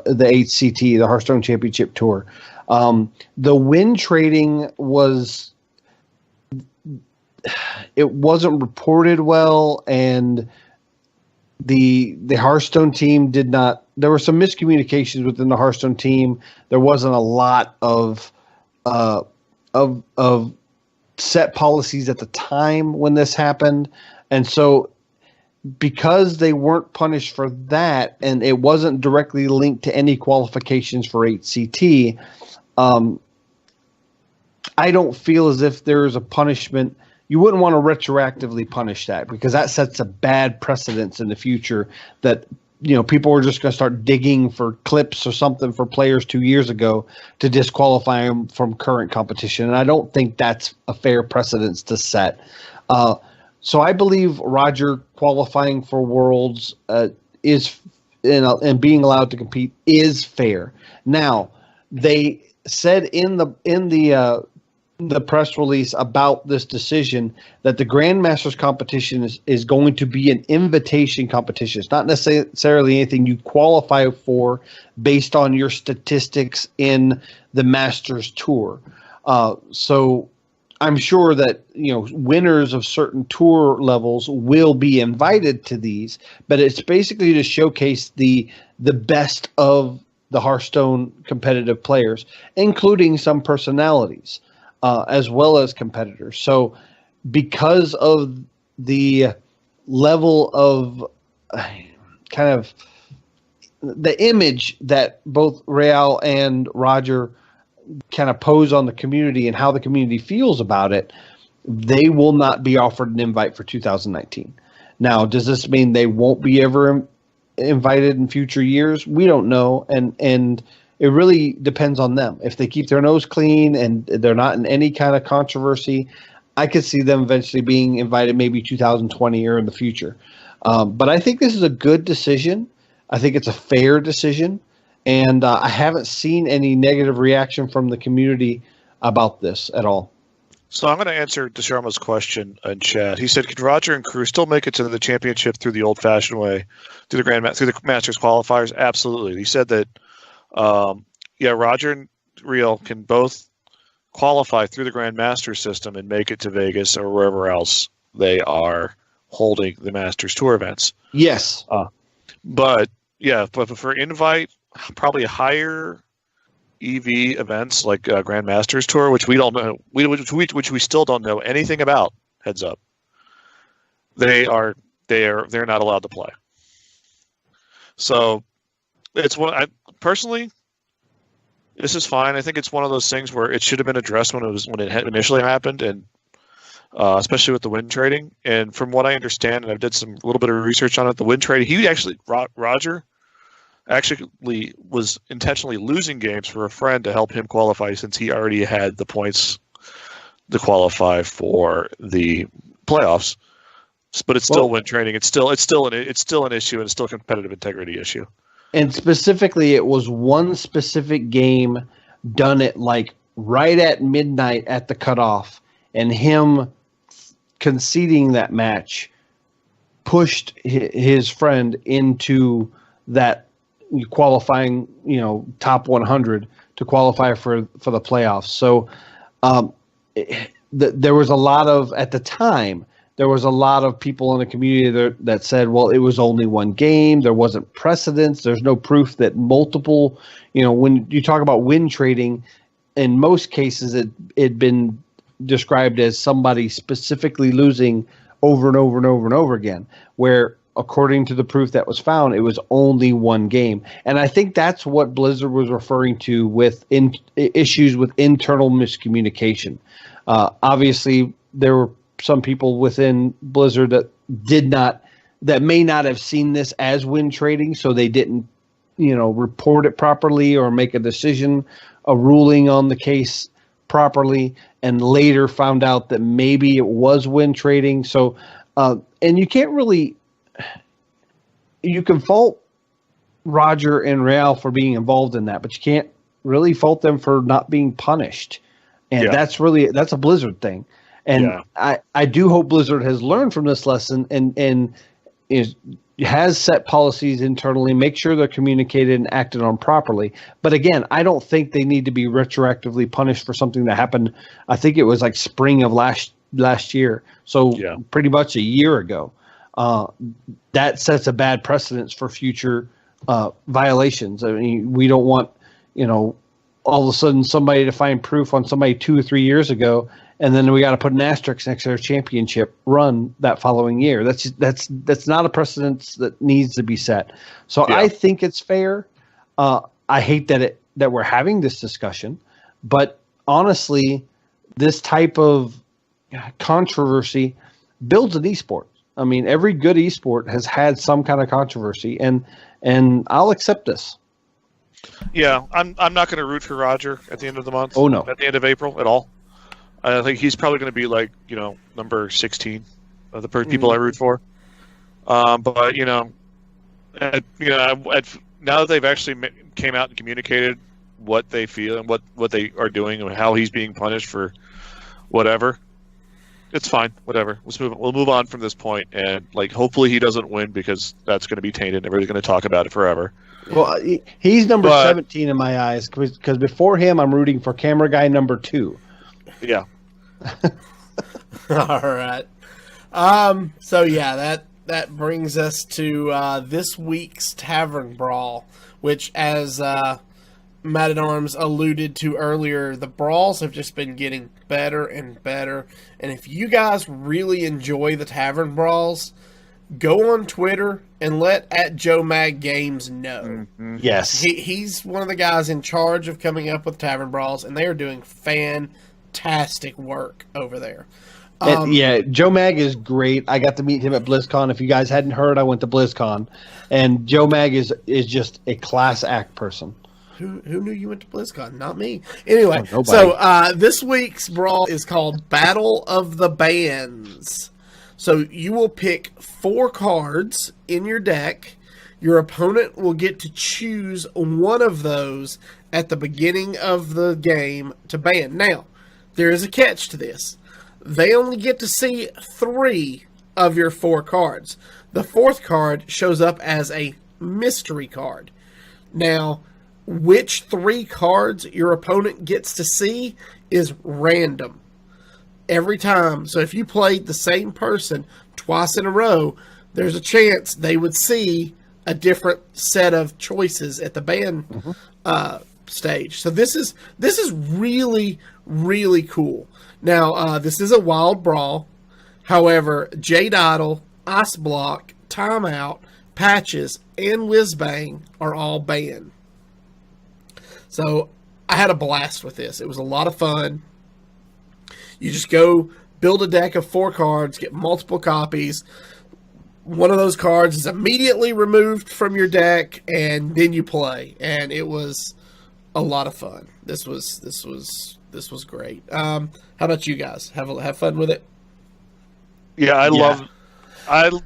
the HCT, the Hearthstone Championship Tour. The win trading wasn't reported well, and the Hearthstone team did not. There were some miscommunications within the Hearthstone team. There wasn't a lot of set policies at the time when this happened, and so, because they weren't punished for that, and it wasn't directly linked to any qualifications for HCT, I don't feel as if there's a punishment. You wouldn't want to retroactively punish that, because that sets a bad precedence in the future that, people are just going to start digging for clips or something for players 2 years ago to disqualify them from current competition. And I don't think that's a fair precedence to set. So I believe Roger qualifying for Worlds is and being allowed to compete is fair. Now, they said in the press release about this decision that the Grandmasters competition is going to be an invitation competition. It's not necessarily anything you qualify for based on your statistics in the Masters Tour. So I'm sure that winners of certain tour levels will be invited to these, but it's basically to showcase the best of the Hearthstone competitive players, including some personalities, as well as competitors. So, because of the level of kind of the image that both Real and Roger kind of pose on the community and how the community feels about it, they will not be offered an invite for 2019. Now, does this mean they won't be ever invited in future years? We don't know, and it really depends on them. If they keep their nose clean and they're not in any kind of controversy, I could see them eventually being invited, maybe 2020 or in the future. But I think this is a good decision. I think it's a fair decision, and I haven't seen any negative reaction from the community about this at all. So I'm going to answer Desharma's question in chat. He said, "Could Roger and crew still make it to the championship through the old-fashioned way, through the Masters qualifiers?" Absolutely. He said that, Roger and Real can both qualify through the Grand Master system and make it to Vegas or wherever else they are holding the Masters Tour events. Yes. But for invite, probably higher EV events like Grand Masters Tour, which we don't know, which we still don't know anything about. Heads up, they're not allowed to play. So it's personally, this is fine. I think it's one of those things where it should have been addressed when it had initially happened, and especially with the win trading. And from what I understand, and I've did a little bit of research on it, the win trading, Roger actually was intentionally losing games for a friend to help him qualify, since he already had the points to qualify for the playoffs. But it's still win trading. It's still an issue, and it's still a competitive integrity issue. And specifically, it was one specific game done at right at midnight at the cutoff, and him conceding that match pushed his friend into that qualifying, top 100 to qualify for the playoffs. So there was a lot of, at the time, there was a lot of people in the community that said, well, it was only one game. There wasn't precedence. There's no proof that multiple, when you talk about win trading, in most cases it'd been described as somebody specifically losing over and over and over and over again, where according to the proof that was found, it was only one game. And I think that's what Blizzard was referring to with issues with internal miscommunication. Obviously, there were some people within Blizzard that may not have seen this as win trading, so they didn't, report it properly or make a ruling on the case properly, and later found out that maybe it was win trading. So, and you can't really, you can fault Roger and Real for being involved in that, but you can't really fault them for not being punished. And that's a Blizzard thing. And I do hope Blizzard has learned from this lesson and has set policies internally, make sure they're communicated and acted on properly. But again, I don't think they need to be retroactively punished for something that happened. I think it was like spring of last year. So pretty much a year ago. That sets a bad precedence for future violations. I mean, we don't want, all of a sudden somebody to find proof on somebody 2 or 3 years ago, and then we got to put an asterisk next to their championship run that following year. That's not a precedence that needs to be set. So I think it's fair. I hate that we're having this discussion, but honestly, this type of controversy builds an esport. I mean, every good esport has had some kind of controversy, and I'll accept this. Yeah, I'm not going to root for Roger at the end of the month. Oh no, at the end of April at all. I think he's probably going to be number 16 of the people I root for. But now that they've actually came out and communicated what they feel and what they are doing and how he's being punished for whatever, it's fine. Whatever. We'll move on from this point, and hopefully he doesn't win, because that's going to be tainted. Everybody's going to talk about it forever. Well, he's number 17 in my eyes, because before him, I'm rooting for camera guy number 2. Yeah. All right. So that brings us to this week's Tavern Brawl, which, as Matt at Arms alluded to earlier, the brawls have just been getting better and better. And if you guys really enjoy the Tavern Brawls, go on Twitter and let @JoeMagGames know. Mm-hmm. Yes. He's one of the guys in charge of coming up with Tavern Brawls, and they are doing fantastic work over there. Joe Mag is great. I got to meet him at BlizzCon. If you guys hadn't heard, I went to BlizzCon, and Joe Mag is just a class act person. Who knew you went to BlizzCon? Not me. Anyway, nobody. so this week's brawl is called Battle of the Bands. So you will pick 4 cards in your deck. Your opponent will get to choose one of those at the beginning of the game to ban. Now, there is a catch to this. They only get to see 3 of your 4 cards. The 4th card shows up as a mystery card. Now, which 3 cards your opponent gets to see is random every time. So if you played the same person twice in a row, there's a chance they would see a different set of choices at the ban stage. So this is really, really cool. Now, this is a wild brawl. However, Jade Idol, Ice Block, Timeout, Patches, and Whizbang are all banned. So I had a blast with this. It was a lot of fun. You just go build a deck of 4 cards, get multiple copies. One of those cards is immediately removed from your deck, and then you play. And it was a lot of fun. This was great. How about you guys? Have fun with it? Yeah, I love.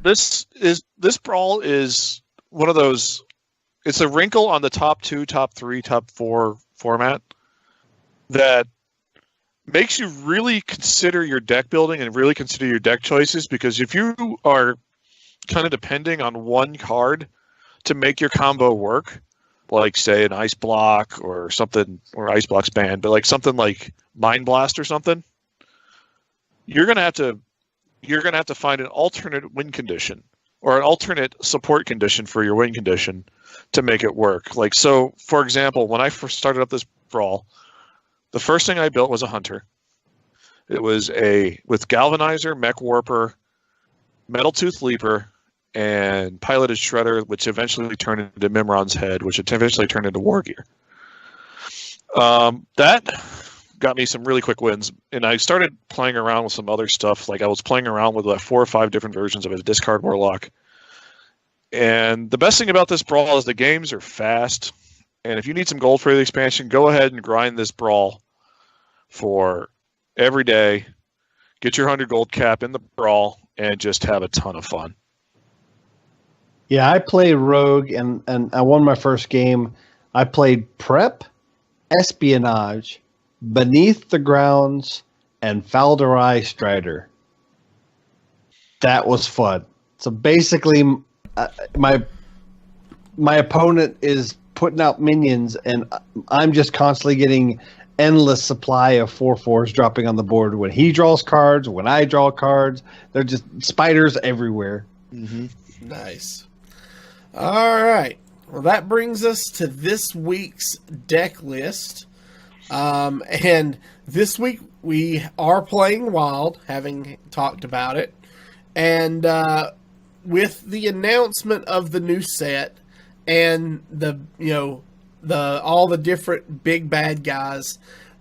This brawl is one of those. It's a wrinkle on the top 2, top 3, top 4 format that makes you really consider your deck building and really consider your deck choices, because if you are kind of depending on one card to make your combo work, like say an Ice Block or something, or Ice Block's banned, but like something like Mind Blast or something, you're gonna have to find an alternate win condition or an alternate support condition for your win condition to make it work. Like, so for example, when I first started up this brawl, the first thing I built was a Hunter. It was with Galvanizer, Mech Warper, Metal Tooth Leaper, and Piloted Shredder, which eventually turned into Mimron's Head, which eventually turned into War Gear. That got me some really quick wins, and I started playing around with some other stuff. Like I was playing around with like 4 or 5 different versions of a Discard Warlock. And the best thing about this brawl is the games are fast, and if you need some gold for the expansion, go ahead and grind this brawl for every day. Get your 100 gold cap in the brawl, and just have a ton of fun. Yeah, I played Rogue, and I won my first game. I played Prep, Espionage, Beneath the Grounds, and Falderai Strider. That was fun. So basically, my opponent is putting out minions, and I'm just constantly getting endless supply of 4/4s dropping on the board. When he draws cards, when I draw cards, they're just spiders everywhere. Mm-hmm. Nice. All right. Well, that brings us to this week's deck list. And this week we are playing Wild, having talked about it. And with the announcement of the new set and all the different big bad guys,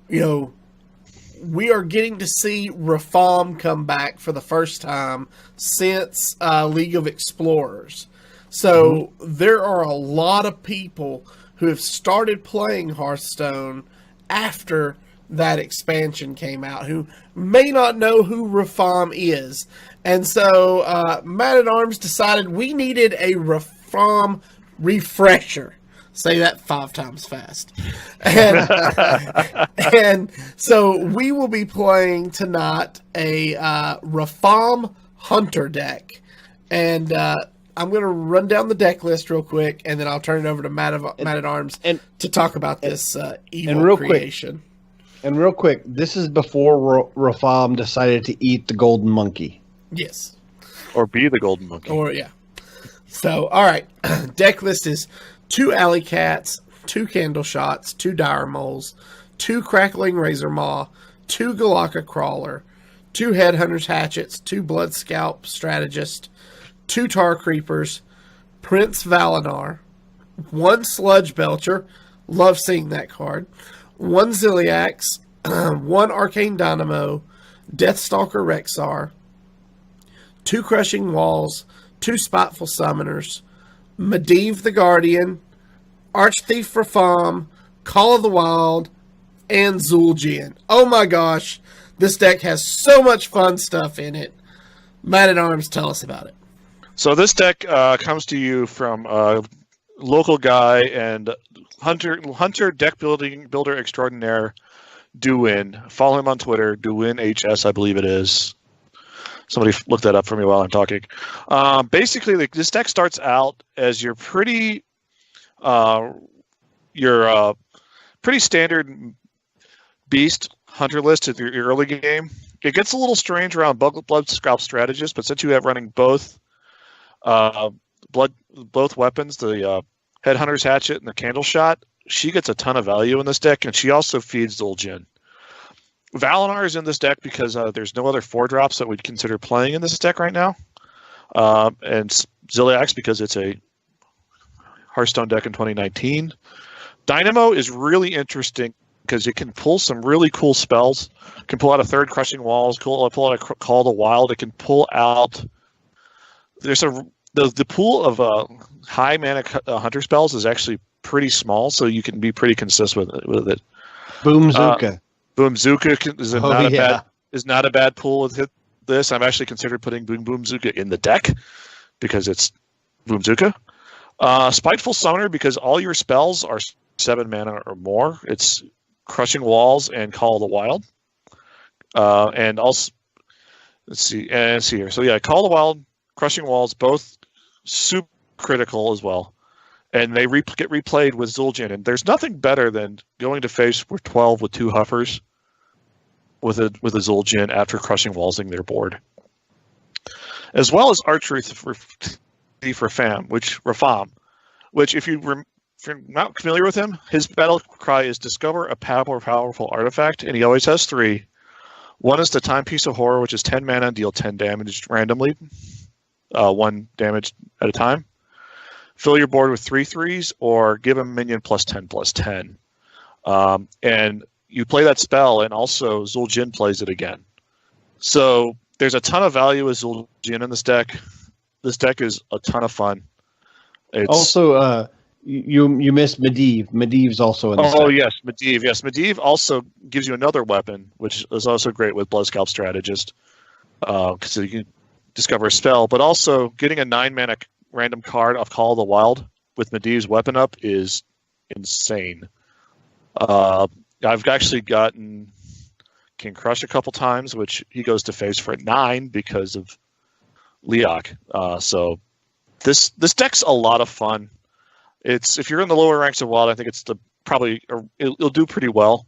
we are getting to see Rafaam come back for the first time since League of Explorers. So there are a lot of people who have started playing Hearthstone after that expansion came out who may not know who Rafaam is. And so Man-at-Arms decided we needed a Rafaam refresher. Say that 5 times fast. And so we will be playing tonight a Rafaam Hunter deck. And I'm going to run down the deck list real quick, and then I'll turn it over to Man-at-Arms to talk about this evil creation. And real quick, this is before Rafaam decided to eat the golden monkey. Yes. Or be the golden monkey. Yeah. So, all right. Deck list is 2 Alley Cats, 2 Candle Shots, 2 Dire Moles, 2 Crackling Razor Maw, 2 Galaka Crawler, 2 Headhunters Hatchets, 2 Blood Scalp Strategist, 2 Tar Creepers, Prince Valinar, 1 Sludge Belcher, love seeing that card, 1 Ziliax, 1 Arcane Dynamo, Deathstalker Rexar, 2 Crushing Walls, 2 Spiteful Summoners, Medivh the Guardian, Archthief Rafaam, Call of the Wild, and Zul'jin. Oh my gosh, this deck has so much fun stuff in it. Man at Arms, tell us about it. So this deck comes to you from a local guy and Hunter deck builder extraordinaire, Duwin. Follow him on Twitter, DuwinHS, I believe it is. Somebody look that up for me while I'm talking. Basically, this deck starts out as your pretty standard beast hunter list at your early game. It gets a little strange around blood scalp strategist, but since you have running both weapons, the headhunter's hatchet and the candle shot, she gets a ton of value in this deck, and she also feeds Zul'jin. Valinar is in this deck because there's no other 4-drops that we'd consider playing in this deck right now. And Ziliax because it's a Hearthstone deck in 2019. Dynamo is really interesting because it can pull some really cool spells. It can pull out a third Crushing Walls, pull out a Call of the Wild. It can pull out... The pool of high mana hunter spells is actually pretty small, so you can be pretty consistent with it. Boomzuka. Boomzuka is not a bad pool with this. I'm actually considered putting Boomzuka in the deck because it's Boomzuka. Spiteful Summoner because all your spells are 7 mana or more. It's Crushing Walls and Call of the Wild. And also, let's see here. So yeah, Call of the Wild, Crushing Walls, both super critical as well. And they get replayed with Zul'jin. And there's nothing better than going to face 12 with 2 Huffers with a Zul'jin after Crushing Wallsing their board. As well as Archery for Rafaam, which if you're not familiar with him, his battle cry is discover a powerful artifact, and he always has 3. One is the Timepiece of Horror, which is 10 mana and deal 10 damage randomly, 1 damage at a time. Fill your board with 3/3s or give a minion +10/+10. And you play that spell, and also Zul'jin plays it again. So there's a ton of value with Zul'jin in this deck. This deck is a ton of fun. Also, you missed Medivh. Medivh's also in this deck. Oh, yes, Medivh. Yes, Medivh also gives you another weapon, which is also great with Blood Scalp Strategist, because you can discover a spell. But also, getting a 9-mana random card off Call of the Wild with Medivh's weapon up is insane. I've actually gotten King Crush a couple times, which he goes to face for 9 because of Leok. So this deck's a lot of fun. If you're in the lower ranks of Wild, I think it'll do pretty well.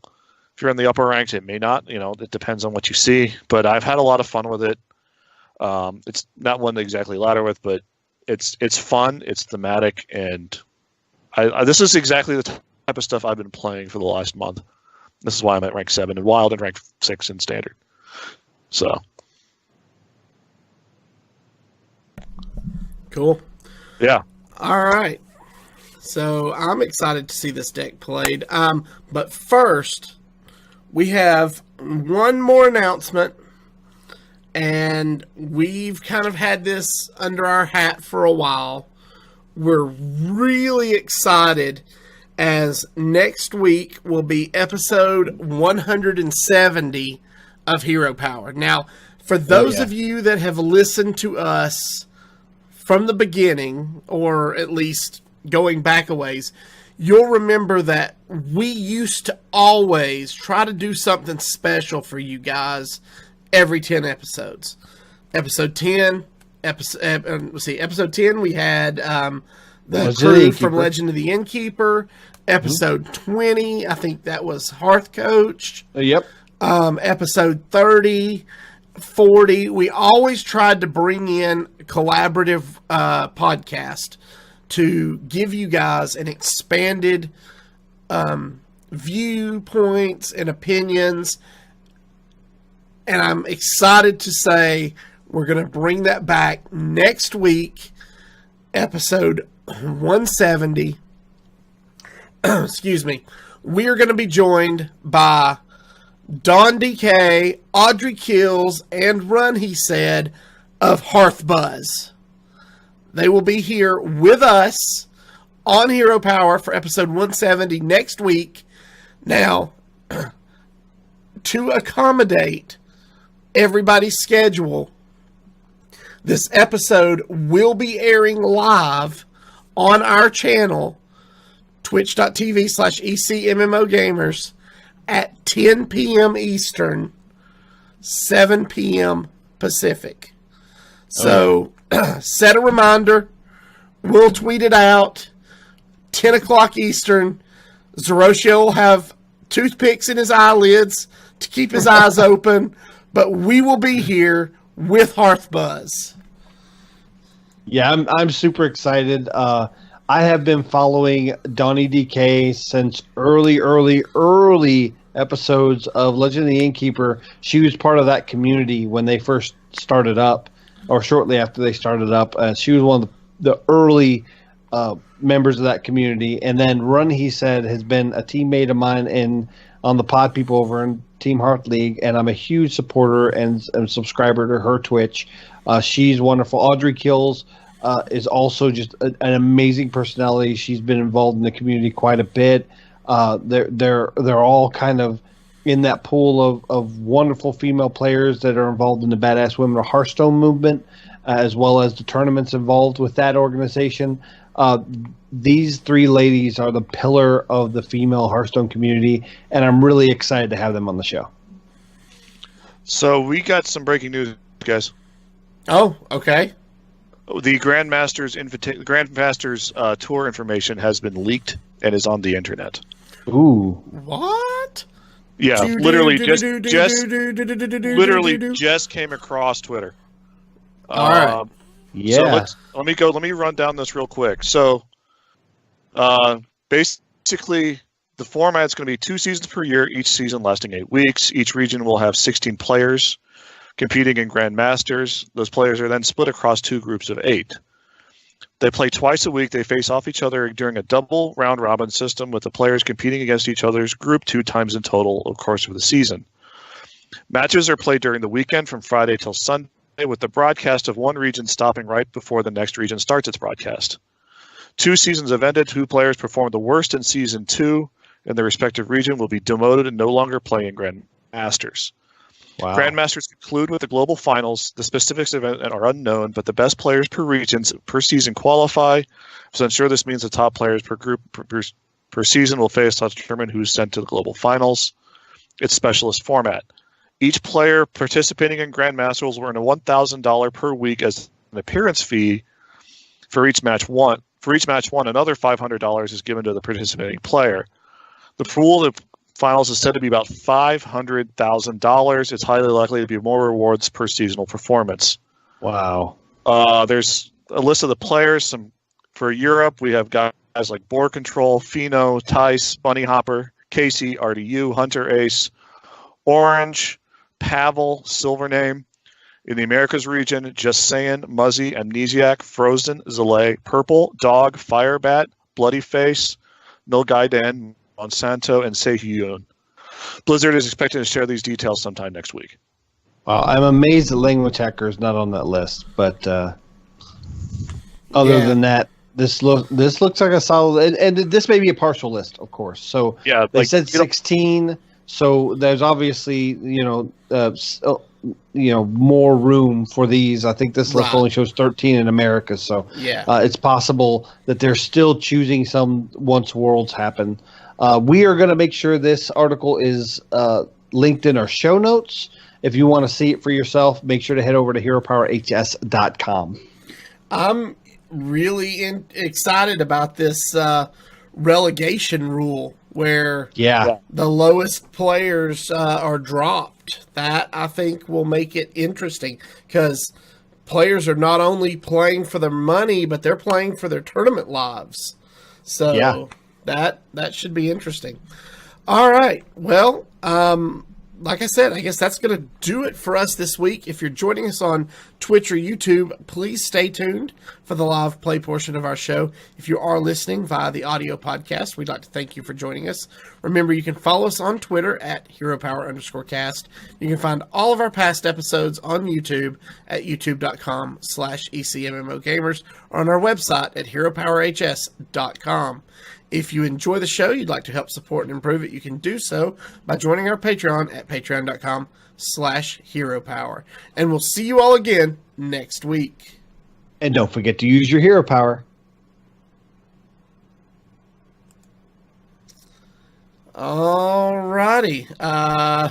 If you're in the upper ranks, it may not. It depends on what you see. But I've had a lot of fun with it. It's not one to exactly ladder with, but it's fun, it's thematic, and this is exactly the type of stuff I've been playing for the last month. This is why I'm at rank 7 in Wild and rank 6 in Standard. So. Cool. Yeah. All right. So I'm excited to see this deck played. But first, we have one more announcement. And we've kind of had this under our hat for a while. We're really excited as next week will be episode 170 of Hero Power. Now, for those of you that have listened to us from the beginning, or at least going back a ways, you'll remember that we used to always try to do something special for you guys every 10 episodes. Episode 10, episode 10 we had the crew from Legend of the Innkeeper. Episode 20, I think that was Hearth Coach. Yep. Episode 30, 40, we always tried to bring in collaborative podcast to give you guys an expanded viewpoints and opinions. And I'm excited to say we're going to bring that back next week, episode 170. Excuse me. We are going to be joined by Don DK, Audrey Kills, and Run, he said, of Hearth Buzz. They will be here with us on Hero Power for episode 170 next week. Now, to accommodate everybody's schedule, this episode will be airing live on our channel, twitch.tv/ECMMOGamers, at 10 p.m. Eastern, 7 p.m. Pacific. So, set a reminder. We'll tweet it out. 10 o'clock Eastern. Zeroshio will have toothpicks in his eyelids to keep his eyes open, but we will be here with Hearth Buzz. Yeah, I'm super excited. I have been following Donnie DK since early episodes of Legend of the Innkeeper. She was part of that community when they first started up, or shortly after they started up. She was one of the early members of that community. And then Run, he said, has been a teammate of mine on the pod people over in Team Hearth League, and I'm a huge supporter and subscriber to her Twitch. She's wonderful. Audrey Kills is also just an amazing personality. She's been involved in the community quite a bit. They're all kind of in that pool of wonderful female players that are involved in the Badass Women of Hearthstone movement, as well as the tournaments involved with that organization. These three ladies are the pillar of the female Hearthstone community, and I'm really excited to have them on the show. So we got some breaking news, guys. Oh, okay. The Grandmasters tour information has been leaked and is on the internet. Ooh. What? Yeah, literally just came across Twitter. All right. Yeah. So let me run down this real quick. So, basically, the format is going to be 2 seasons per year, each season lasting 8 weeks. Each region will have 16 players competing in Grandmasters. Those players are then split across 2 groups of 8. They play twice a week. They face off each other during a double round-robin system, with the players competing against each other's group 2 times in total over the course of the season. Matches are played during the weekend from Friday till Sunday, with the broadcast of one region stopping right before the next region starts its broadcast. 2 seasons have ended. 2 players performed the worst in Season 2 in their respective region will be demoted and no longer play in Grandmasters. Wow. Grandmasters conclude with the global finals. The specifics of it are unknown, but the best players per region per season qualify. So I'm sure this means the top players per group per season will face to determine who's sent to the global finals. It's specialist format. Each player participating in Grandmasters will earn a $1,000 per week as an appearance fee for each match won. For each match won, another $500 is given to the participating player. The pool of finals is said to be about $500,000. It's highly likely to be more rewards per seasonal performance. Wow. There's a list of the players. For Europe, we have guys like Board Control, Fino, Tice, Bunny Hopper, Casey, RDU, Hunter Ace, Orange, Pavel, Silvername. In the Americas region, Just Sayin, Muzzy, Amnesiac, Frozen, Zalay, Purple, Dog, Firebat, Bloody Face, Nilgaidan, Monsanto, and Sehyun. Blizzard is expected to share these details sometime next week. I'm amazed that Language Hacker is not on that list, but other than that, this looks like a solid. And this may be a partial list, of course. So yeah, they said 16. So there's obviously more room for these. I think this list only shows 13 in America, so it's possible that they're still choosing some once Worlds happen. We are going to make sure this article is linked in our show notes. If you want to see it for yourself, make sure to head over to HeroPowerHS.com. I'm really excited about this relegation rule where the lowest players are dropped. That, I think, will make it interesting because players are not only playing for their money, but they're playing for their tournament lives. So that should be interesting. All right. Well, like I said, I guess that's going to do it for us this week. If you're joining us on Twitch or YouTube, please stay tuned for the live play portion of our show. If you are listening via the audio podcast, we'd like to thank you for joining us. Remember, you can follow us on Twitter at HeroPower_cast. You can find all of our past episodes on YouTube at youtube.com/ECMMOGamers or on our website at HeroPowerHS.com. If you enjoy the show, you'd like to help support and improve it, you can do so by joining our Patreon at patreon.com/HeroPower. And we'll see you all again next week. And don't forget to use your hero power. Alrighty.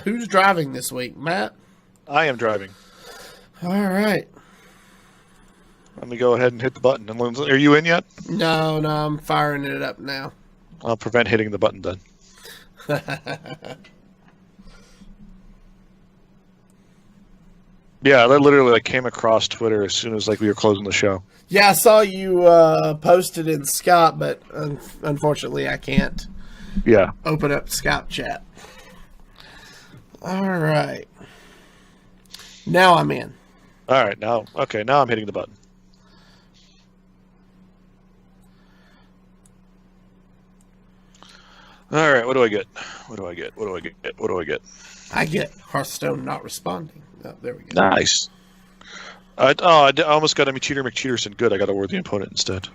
Who's driving this week? Matt? I am driving. All right. Let me go ahead and hit the button. Are you in yet? No, I'm firing it up now. I'll prevent hitting the button then. Yeah, that literally came across Twitter as soon as we were closing the show. Yeah, I saw you posted in Skype, but unfortunately I can't open up Skype chat. All right. Now I'm in. All right, now I'm hitting the button. All right, what do I get? I get Hearthstone not responding. Oh, there we go. Nice. I almost got a McCheaterson. Good, I got to word the opponent instead.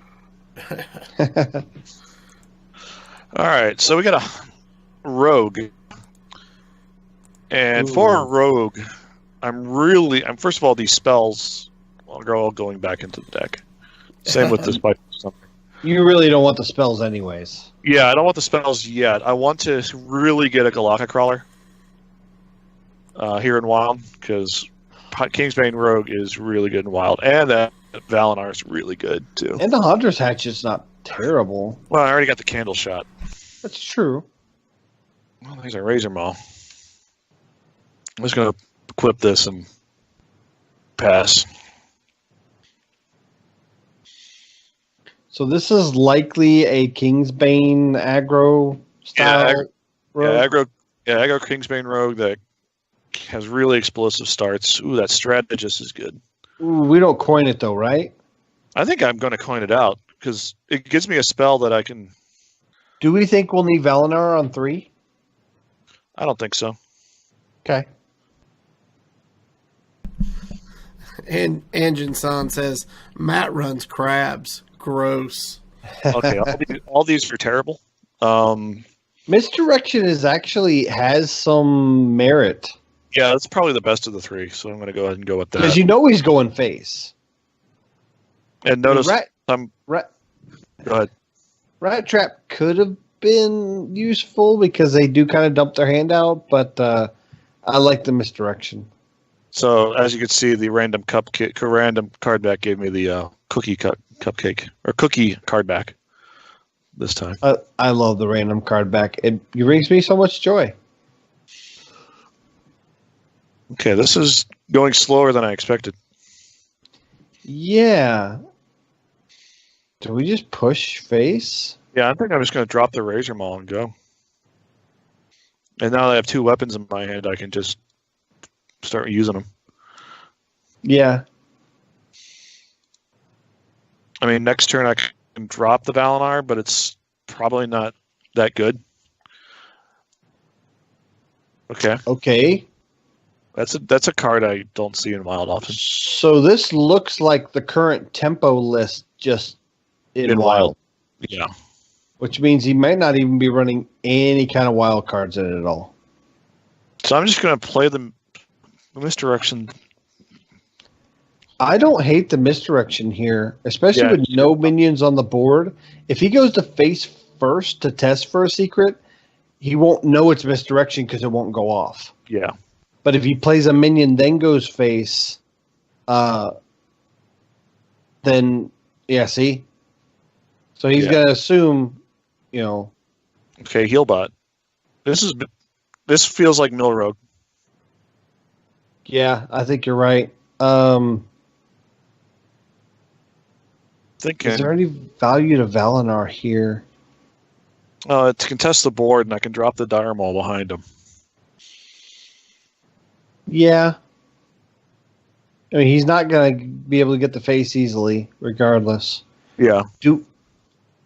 All right, so we got a rogue. And for a rogue, I'm first of all, these spells are all going back into the deck. Same with this by something. You really don't want the spells anyways. Yeah, I don't want the spells yet. I want to really get a Galactic Crawler here in Wild, because Kingsbane Rogue is really good in Wild, and that Valinor is really good, too. And the Hunter's Hatchet's not terrible. Well, I already got the Candle Shot. That's true. Well, there's a Razor Maul. I'm just going to equip this and pass. So this is likely a Kingsbane aggro style rogue? Aggro Kingsbane Rogue that has really explosive starts. Ooh, that Strategist is good. Ooh, we don't coin it though, right? I think I'm going to coin it out, because it gives me a spell that I can... Do we think we'll need Valinor on 3? I don't think so. Okay. And Anjin San says, Matt runs crabs. Gross. Okay, all these are terrible. Misdirection has some merit. Yeah, that's probably the best of the 3, so I'm going to go ahead and go with that. Because he's going face. And notice Go ahead. Rat Trap could have been useful because they do kind of dump their hand out, but I like the misdirection. So as you can see, the random card back gave me the cupcake or cookie card back this time. I love the random card back. It brings me so much joy. Okay, this is going slower than I expected. Yeah. Do we just push face? Yeah, I think I'm just going to drop the Razor Maul and go. And now that I have 2 weapons in my hand, I can just start using them. Yeah. I mean, next turn I can drop the Valinor, but it's probably not that good. Okay. That's a card I don't see in Wild often. So this looks like the current tempo list just in Wild. Yeah. Which means he might not even be running any kind of wild cards in it at all. So I'm just going to play the misdirection. I don't hate the misdirection here, especially with no minions on the board. If he goes to face first to test for a secret, he won't know it's misdirection because it won't go off. Yeah. But if he plays a minion, then goes face, then, see? So he's going to assume, Okay, Healbot. This feels like Mill Rogue. Yeah, I think you're right. Is there any value to Valinor here? To contest the board, and I can drop the Dire Maul behind him. Yeah. I mean, he's not going to be able to get the face easily, regardless. Yeah. Do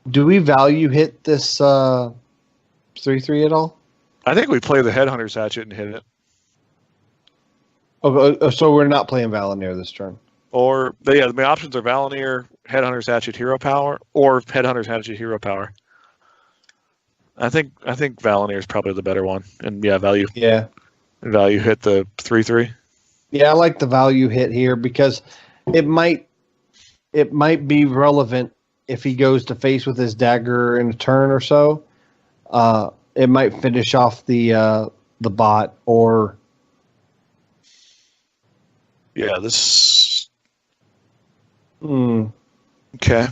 we value hit this 3/3 at all? I think we play the Headhunter's Hatchet and hit it. Oh, so we're not playing Valinir this turn. Or, the options are Valinir, Headhunter's Hatchet, Hero Power, or Headhunter's Hatchet, Hero Power. I think Valinir is probably the better one. And value. Yeah. Value hit the 3/3. Yeah, I like the value hit here because it might be relevant if he goes to face with his dagger in a turn or so. It might finish off the bot or. Yeah, this. Hmm. Okay,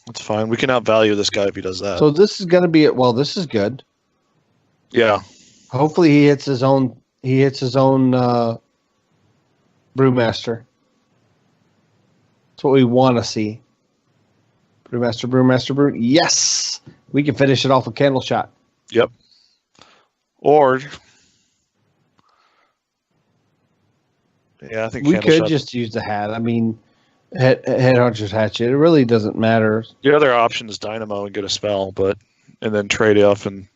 that's fine. We can outvalue this guy if he does that. So this is going to be well. This is good. Yeah. Hopefully he hits his own. He hits his own Brewmaster. That's what we want to see. Brewmaster, Brew. Yes, we can finish it off with Candle Shot. Yep. Or. Yeah, I think we Candle could Shot. just use the hat. I mean, Headhunter's Hatchet. It really doesn't matter. The other option is Dynamo and get a spell, and then trade off and.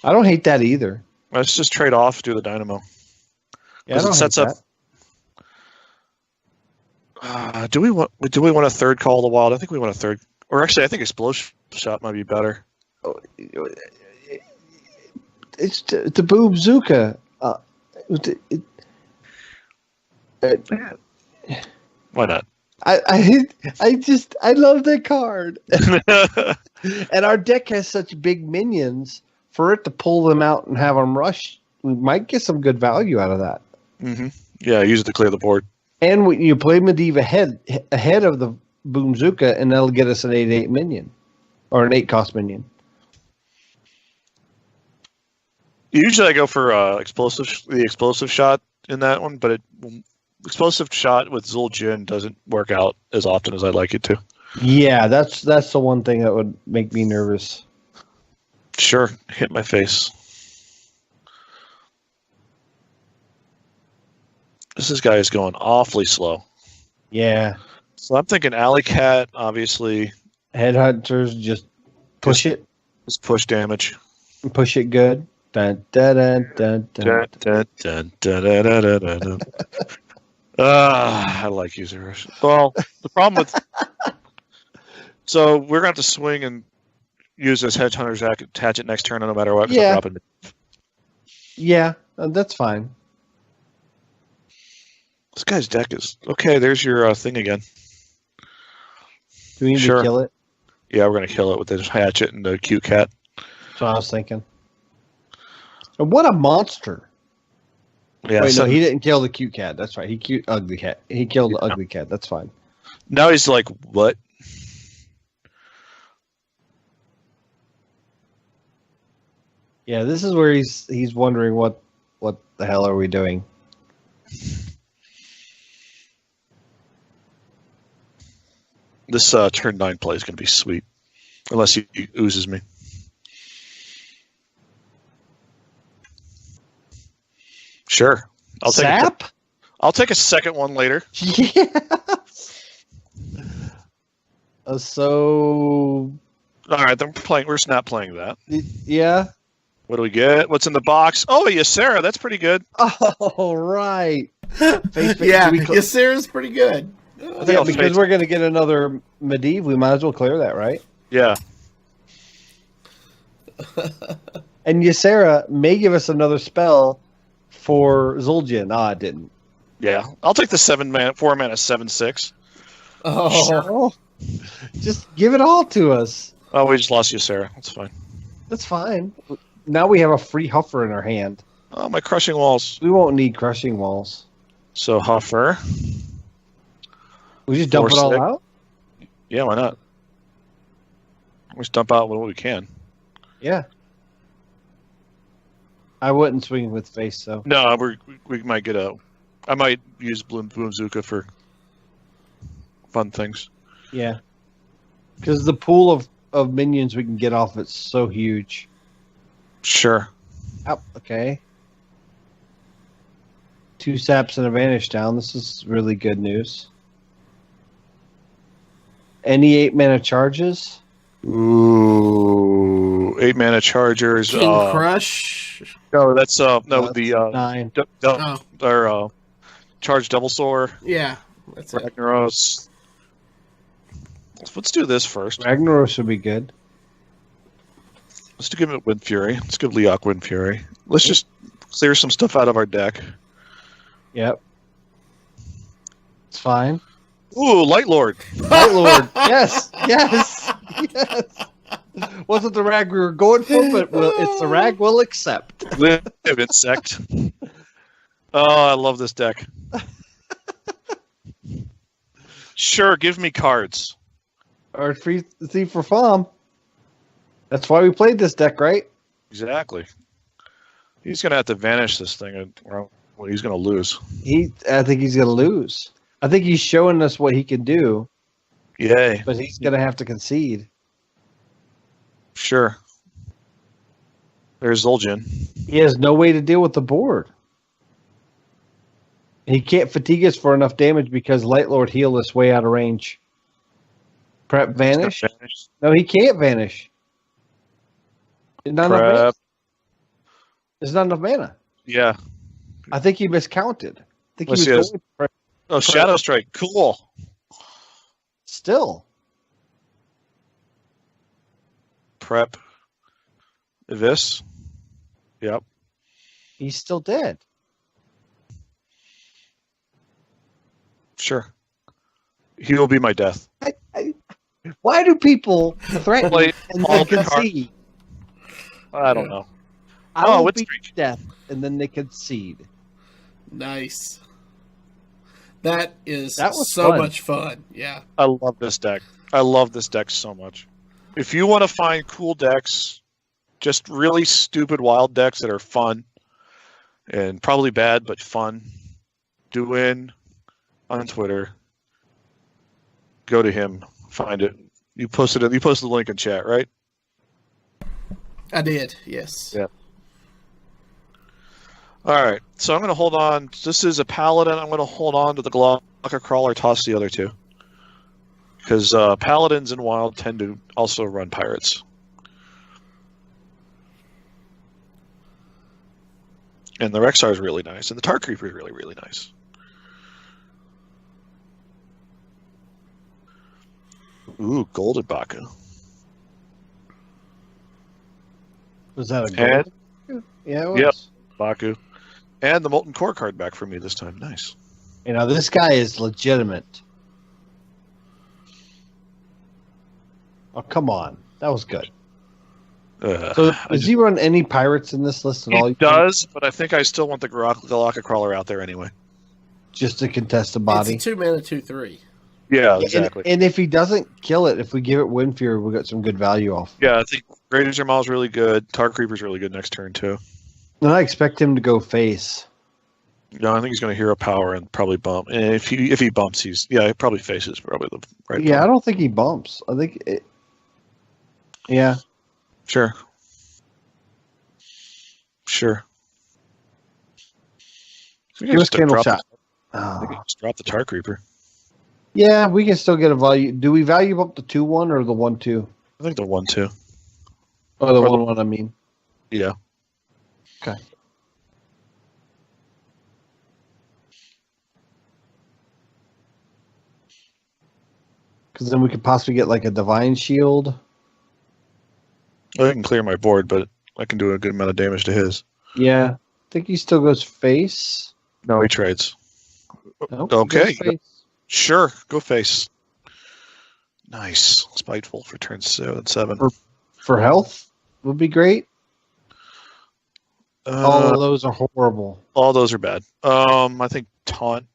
I don't hate that either. Let's just trade off, do the Dynamo. Yeah, I don't it sets hate up. Do we want a third Call of the Wild? I think we want a third. Or actually, I think Explosion Shot might be better. It's the Boomzooka. Why not? I love that card. And our deck has such big minions. For it to pull them out and have them rush, we might get some good value out of that. Mm-hmm. Yeah, use it to clear the board. And when you play Medivh ahead of the Boomzooka, and that'll get us an 8/8 minion. Or an 8-cost minion. Usually I go for the explosive shot in that one, but explosive shot with Zul'jin doesn't work out as often as I'd like it to. Yeah, that's the one thing that would make me nervous. Sure, hit my face. This guy is going awfully slow. Yeah. So I'm thinking Alley Cat, obviously. Headhunters, just push it. Just push damage. Push it good. Dun, dun, dun, dun, dun. Dun, dun, dun, dun, dun, dun, dun, dun. I like using Rush. Well, the problem with... So we're going to have to swing and use this Headhunter's Hatchet next turn no matter what. Yeah. Yeah, that's fine. This guy's deck is... Okay, there's your thing again. Do we need to kill it? Yeah, we're going to kill it with this Hatchet and the cute cat. That's what I was thinking. What a monster. Yeah, Wait, no, he didn't kill the cute cat. That's right. He killed the ugly cat. He killed the ugly cat. That's fine. Now he's like, what? Yeah, this is where he's wondering what the hell are we doing? This turn 9 play is going to be sweet. Unless he oozes me. Sure. I'll take a second one later. Yes. So. All right, then we're not playing that. Yeah. What do we get? What's in the box? Oh, Ysera. That's pretty good. Oh, right. Yeah, Ysera's pretty good. Yeah, because we're going to get another Medivh, we might as well clear that, right? Yeah. And Ysera may give us another spell for Zul'jin. Ah, it didn't. Yeah. I'll take the 4-mana 7/6. Oh. Just give it all to us. Oh, we just lost Ysera. That's fine. That's fine. Now we have a free Huffer in our hand. Oh, my Crushing Walls. We won't need Crushing Walls. So Huffer. We just dump it all out? Yeah, why not? We just dump out what we can. Yeah. I wouldn't swing with face, though. No, we might get I might use Boomzooka for fun things. Yeah. Because the pool of minions we can get off it's so huge. Sure. Oh, okay. 2 saps and a vanish down. This is really good news. Any 8-mana charges? Ooh, 8-mana chargers. King Crush. No, that's the 9. charge double soar. Yeah, that's it. Ragnaros. Let's do this first. Ragnaros would be good. Let's give it Wind Fury. Let's give Leok Wind Fury. Let's just clear some stuff out of our deck. Yep. It's fine. Ooh, Light Lord. Light Lord. Yes. Yes. Yes. Wasn't the rag we were going for, but it's the rag we'll accept. Live Insect. Oh, I love this deck. Sure, give me cards. Or free thief for farm. That's why we played this deck, right? Exactly. He's going to have to vanish this thing, or he's going to lose. I think he's going to lose. I think he's showing us what he can do. Yay. But he's going to have to concede. Sure. There's Zul'jin. He has no way to deal with the board. He can't fatigue us for enough damage because Light Lord heal us way out of range. Prep vanish? No, he can't vanish. There's not enough mana. Yeah. I think he miscounted. I think Let's he was see going Oh, Shadow Strike. Cool. Still. Prep. This. Yep. He's still dead. Sure. He will be my death. Why do people threaten Play and all then the concede? I don't know. I will it's beat death, and then they concede. Nice. That was so fun. much fun. Yeah. I love this deck. I love this deck so much. If you want to find cool decks, just really stupid wild decks that are fun and probably bad but fun, Duwin on Twitter. Go to him. Find it. You posted the link in chat, right? I did, yes. Yeah. All right. So I'm going to hold on. This is a Paladin. I'm going to hold on to the Glocka Crawler, toss the other two. Because Paladins in Wild tend to also run Pirates. And the Rexar is really nice. And the Tar Creeper is really, really nice. Ooh, Golden Baku. Was that a gold? Yeah, it was. Yep, Baku. And the Molten Core card back for me this time. Nice. You know, this guy is legitimate. Oh, come on. That was good. So, does he run any pirates in this list at all? He does, but I think I still want the Glocka Crawler out there anyway. Just to contest the body? It's a 2-mana 2/3. Yeah, exactly. And if he doesn't kill it, if we give it Wind Fury, we'll get some good value off. Yeah, I think Great Jamal is really good. Tar Creeper's really good next turn, too. And I expect him to go face. No, I think he's going to hero power and probably bump. And if he bumps, he probably faces probably the right. Yeah, bump. I don't think he bumps. I think yeah. Sure. Give us Candle Shot. I think just drop the Tar Creeper. Yeah, we can still get a value. Do we value up the 2/1 or the 1/2? I think the 1/2. Oh, the 1/1, I mean. Yeah. Okay. Because then we could possibly get like a Divine Shield. I can clear my board, but I can do a good amount of damage to his. Yeah. I think he still goes face. No, he trades. Nope, Okay. he goes face. Sure, go face. Nice. Spiteful for turn 7. For health would be great. All of those are horrible. All those are bad. I think Taunt,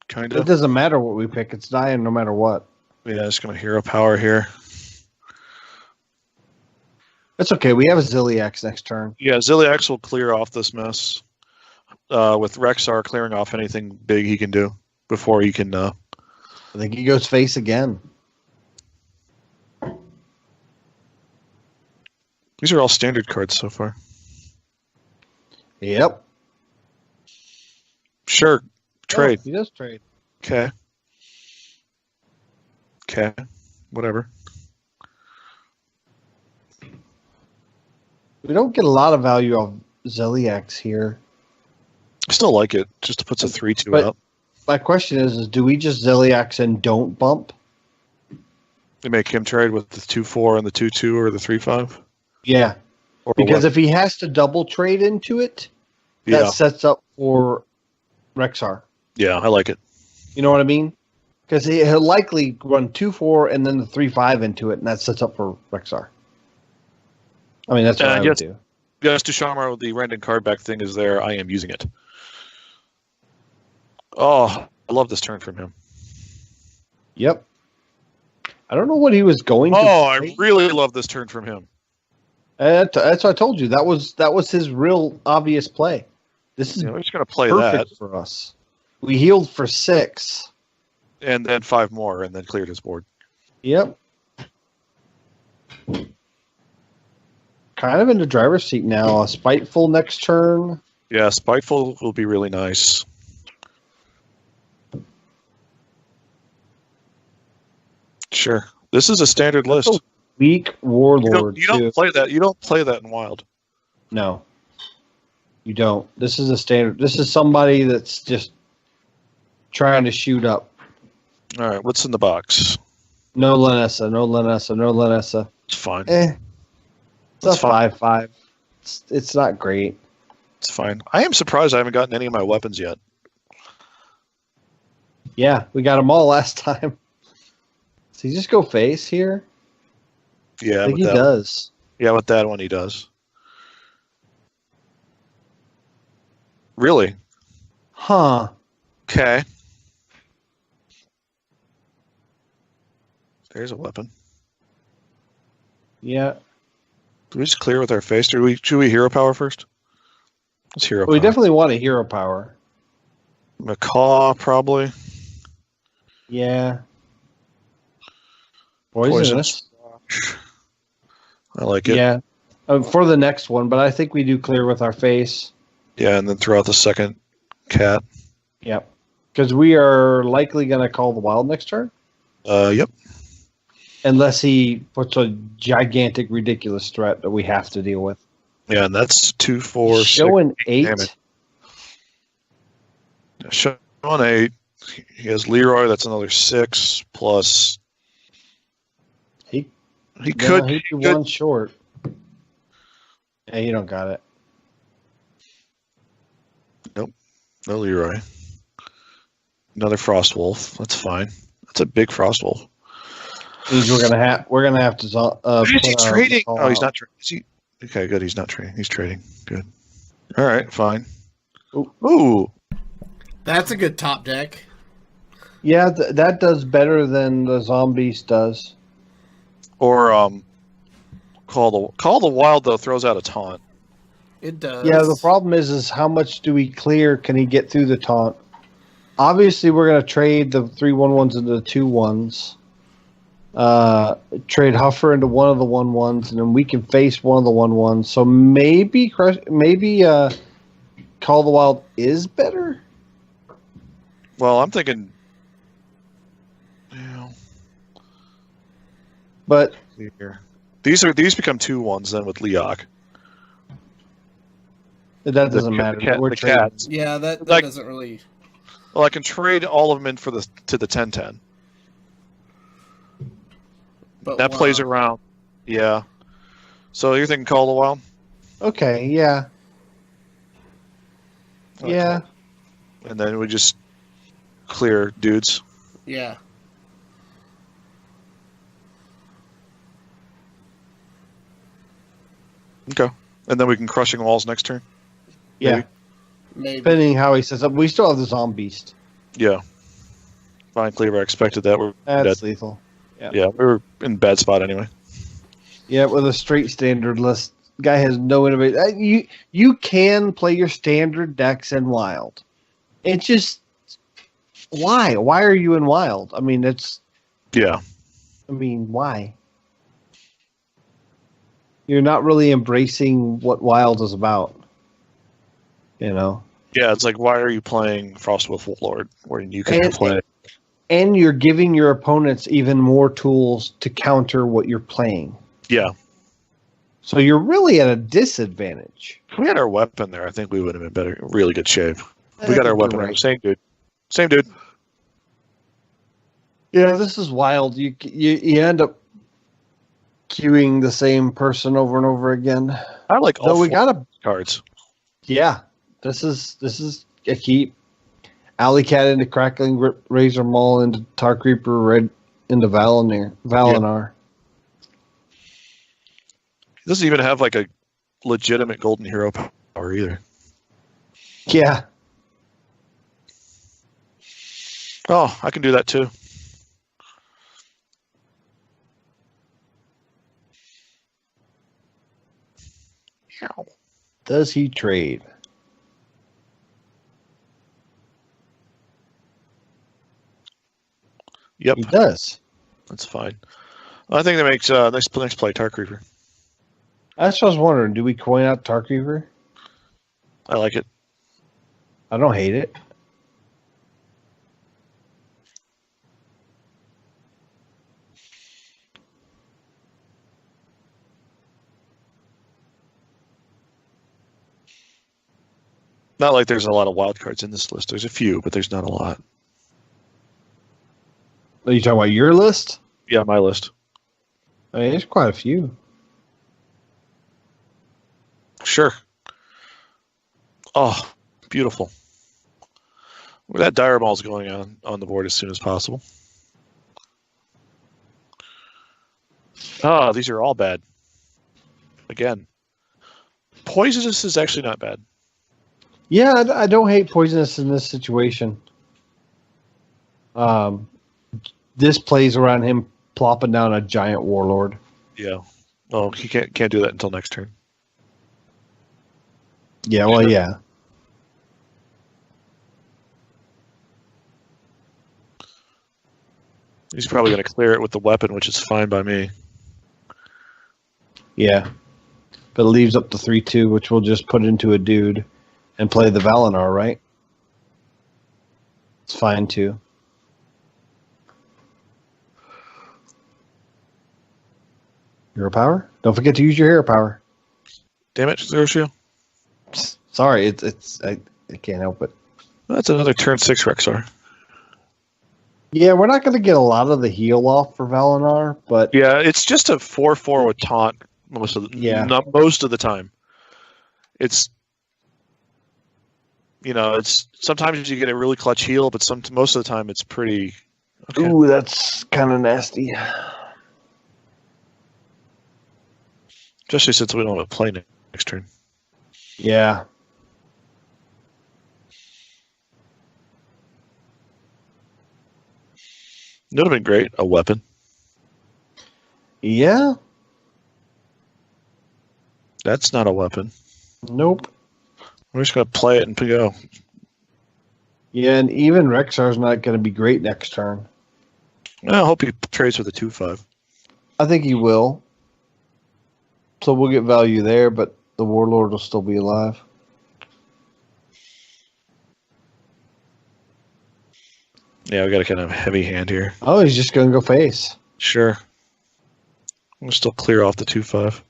kind It of. doesn't matter what we pick. It's dying no matter what. Yeah, it's going to hero power here. It's okay. We have a Ziliax next turn. Yeah, Ziliax will clear off this mess. With Rexar clearing off anything big he can do before he can... I think he goes face again. These are all standard cards so far. Yep. Sure. Trade. Oh, he does trade. Okay. Whatever. We don't get a lot of value of Zeliax here. I still like it. Just puts a 3/2 But- out. My question is do we just Zeliax and don't bump? They make him trade with the 2/4 and the 2/2 or the 3/5. Yeah. Or Because what? if he has to double trade into it, that Yeah. sets up for Rexar. Yeah, I like it. You know what I mean? Because he'll likely run 2/4 and then the 3/5 into it, and that sets up for Rexar. I mean, that's what I would yes. do. Yes, Duchamar, the random card back thing is there. I am using it. Oh, I love this turn from him. Yep. I don't know what he was going to Oh, I play. really love this turn from him. That's what I told you. That was his real obvious play. This is We're just going to play perfect that, for us. We healed for 6. and then 5 more, and then cleared his board. Yep. Kind of in the driver's seat now. A Spiteful next turn. Yeah, Spiteful will be really nice. Sure. This is a standard list. Weak Warlord. You don't too. play that. You don't play that in Wild. No. You don't. This is a standard. This is somebody that's just trying to shoot up. All right, what's in the box? No Lanessa, no Lanessa, no Lanessa. It's fine. It's That's a fine. 5/5. It's not great. It's fine. I am surprised I haven't gotten any of my weapons yet. Yeah, we got them all last time. Does he just go face here? Yeah, I think with he that, does. Yeah, with that one he does. Really? Huh. Okay. There's a weapon. Yeah. Do we just clear with our face? Should we hero power first? Let's hero We power. definitely want a hero power. Macaw, probably. Yeah. Poisonous. I like it. Yeah. For the next one, but I think we do clear with our face. Yeah, and then throw out the second cat. Yep. Because we are likely going to call the wild next turn. Yep. Unless he puts a gigantic, ridiculous threat that we have to deal with. Yeah, and that's 2, 4, 6. Showing 8. damage. Showing 8. He has Leroy. That's another 6 plus. He could. He'd be one short. Yeah, you don't got it. No Leroy. Another Frost Wolf. That's fine. That's a big Frost Wolf. Means we're gonna have to. Is he put our trading? call Oh, he's out. not trading. Is he? Okay, good. He's not trading. He's trading. Good. All right, fine. Ooh. Ooh. That's a good top deck. Yeah, that does better than the zombies does. Or call the wild though throws out a taunt. It does. Yeah, the problem is how much do we clear? Can he get through the taunt? Obviously, we're gonna trade the 3/1/1s into the 2/1s. Trade Huffer into one of the 1/1s, and then we can face one of the 1/1s. So maybe Call the Wild is better. Well, I'm thinking. Yeah. But Here. These become 2/1s then with Leok. that doesn't matter. We're The trading. cats. Yeah, that Like- doesn't really. Well, I can trade all of them in to the 10/10. But That plays wow. around. Yeah. So you're thinking Call the Wild? Okay, yeah. Yeah. And then we just clear dudes. Yeah. Okay. And then we can Crushing Walls next turn. Yeah. Maybe. Maybe. Depending how he sets up. We still have the Zombeast. Yeah. Fine, Cleaver. I expected that. We're That's dead. lethal. Yeah, we were in a bad spot anyway. Yeah, with a straight standard list. Guy has no innovation. You can play your standard decks in Wild. It's just why? Why are you in Wild? I mean, why? You're not really embracing what Wild is about. You know? Yeah, it's like, why are you playing Frostwolf Lord where you can play? And you're giving your opponents even more tools to counter what you're playing. Yeah. So you're really at a disadvantage. If we had our weapon there, I think we would have been really good shape. We got our weapon there. Same dude. Same dude. Yeah, this is wild. You end up queuing the same person over and over again. I like all we got cards. Yeah, this is a keep. Alley Cat into Crackling Razor Maul into Tar Creeper Red into Valinar. Yeah. He doesn't even have like a legitimate golden hero power either. Yeah. Oh, I can do that too. Does he trade? Yep. He does. That's fine. I think that makes nice play, Tar Creeper. That's what I was wondering. Do we coin out Tar Creeper? I like it. I don't hate it. Not like there's a lot of wild cards in this list. There's a few, but there's not a lot. Are you talking about your list? Yeah, my list. I mean, there's quite a few. Sure. Oh, beautiful. That dire ball's going on the board as soon as possible. Ah, these are all bad. Again. Poisonous is actually not bad. Yeah, I don't hate Poisonous in this situation. This plays around him plopping down a giant Warlord. Yeah. Oh, he can't do that until next turn. Yeah, well, yeah. He's probably going to clear it with the weapon, which is fine by me. Yeah. But it leaves up the 3/2, which we'll just put into a dude and play the Valinar, right? It's fine, too. Hero power? Don't forget to use your hero power. Damn it, Xerxio. Sorry, I can't help it. That's another turn 6 Rexar. Yeah, we're not going to get a lot of the heal off for Valinar, but... Yeah, it's just a 4/4 with taunt most of the time. It's... You know, it's sometimes you get a really clutch heal, but most of the time it's pretty... Okay. Ooh, that's kind of nasty. Especially since we don't have a play next turn. Yeah. It would have been great, a weapon. Yeah. That's not a weapon. Nope. We're just going to play it and go. Yeah, and even Rexar's not going to be great next turn. I hope he trades with a 2/5. I think he will. So we'll get value there, but the Warlord will still be alive. Yeah, we got a kind of heavy hand here. Oh, he's just going to go face. Sure. We'll still clear off the 2/5.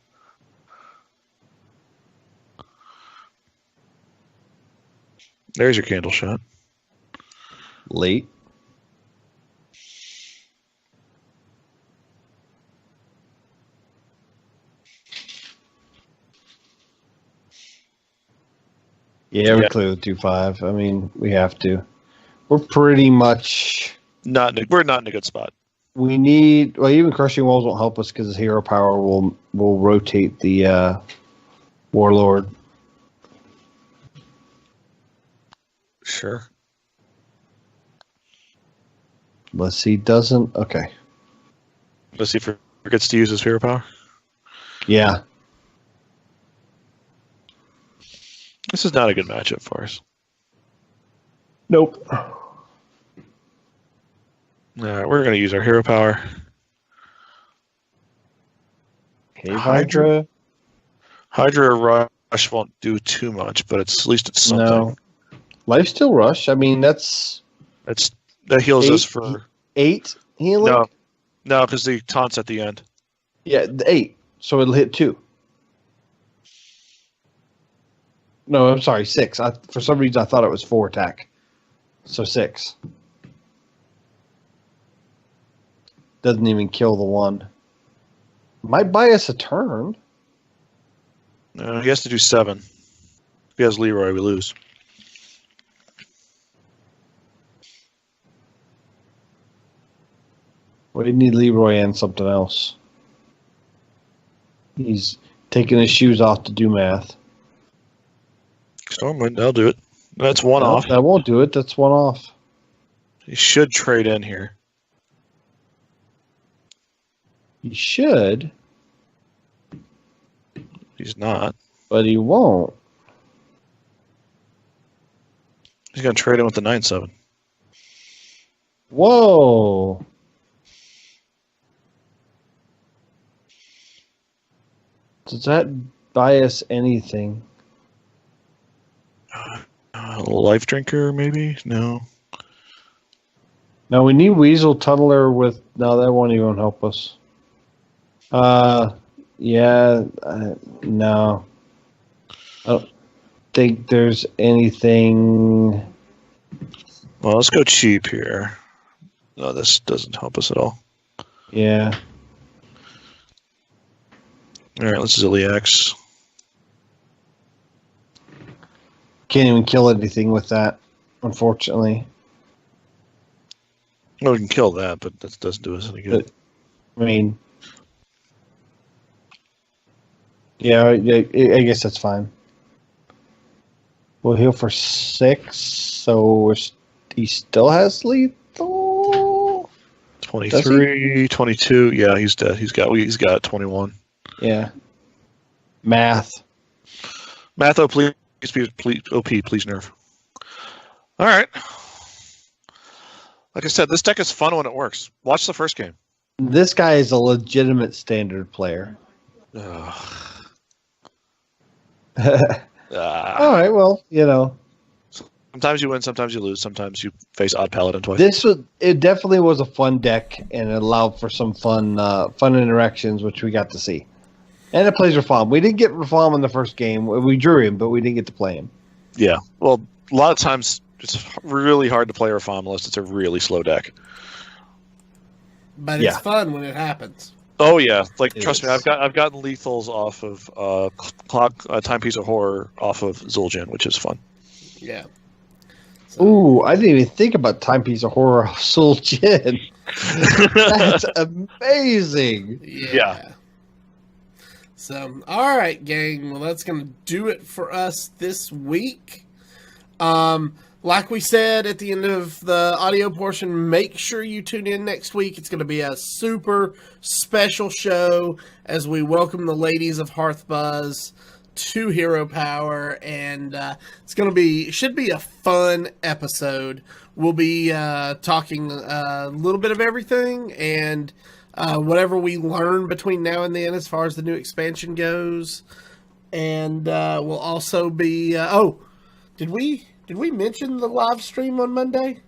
There's your candle shot. Late. Yeah, we clear the 2/5. I mean, we have to. We're pretty much we're not in a good spot. We need even Crushing Walls won't help us because his hero power will rotate the Warlord. Sure. Unless he doesn't. Okay. Unless he forgets to use his hero power. Yeah. This is not a good matchup for us. Nope. All right, we're going to use our hero power. Cave Hydra. Hydra Rush won't do too much, but at least it's something. No. Lifesteal Rush. I mean, that heals us for 8 healing. No, because the taunts at the end. Yeah, 8. So it'll hit 2. No, I'm sorry, 6. For some reason, I thought it was 4 attack. So 6. Doesn't even kill the one. Might buy us a turn. No, he has to do 7. If he has Leroy, we lose. We need Leroy and something else. He's taking his shoes off to do math. Stormwind, I'll do it. That's one off. That won't do it. That's 1 off. He should trade in here. He should. He's not. But he won't. He's going to trade in with the 9/7. Whoa. Does that buy us anything? Life Drinker, maybe? No. No, we need Weasel Tunneler with... No, that won't even help us. Yeah, no. I don't think there's anything... Well, let's go cheap here. No, this doesn't help us at all. Yeah. All right, let's Zilliax. Can't even kill anything with that, unfortunately. Well, we can kill that, but that doesn't do us any good. I mean... Yeah, I guess that's fine. We'll heal for 6, so he still has lethal. 23, 22. Yeah, he's dead. He's got 21. Yeah. Math. Math, OP, please nerf. All right. Like I said, this deck is fun when it works. Watch the first game. This guy is a legitimate standard player. All right, well, you know. Sometimes you win, sometimes you lose, sometimes you face Odd Paladin twice. It definitely was a fun deck, and it allowed for some fun interactions, which we got to see. And it plays Rafaam. We didn't get Rafaam in the first game. We drew him, but we didn't get to play him. Yeah, well, a lot of times it's really hard to play Rafaam unless it's a really slow deck. But it's fun when it happens. Oh yeah, trust me, I've gotten lethals off of Timepiece of Horror off of Zul'jin, which is fun. Yeah. So. Ooh, I didn't even think about Timepiece of Horror off Zul'jin. That's amazing. Yeah. So, all right, gang. Well, that's going to do it for us this week. Like we said at the end of the audio portion, make sure you tune in next week. It's going to be a super special show as we welcome the ladies of Hearthbuzz to Hero Power, and should be a fun episode. We'll be talking a little bit of everything and whatever we learn between now and then as far as the new expansion goes. And we'll also be did we mention the live stream on Monday?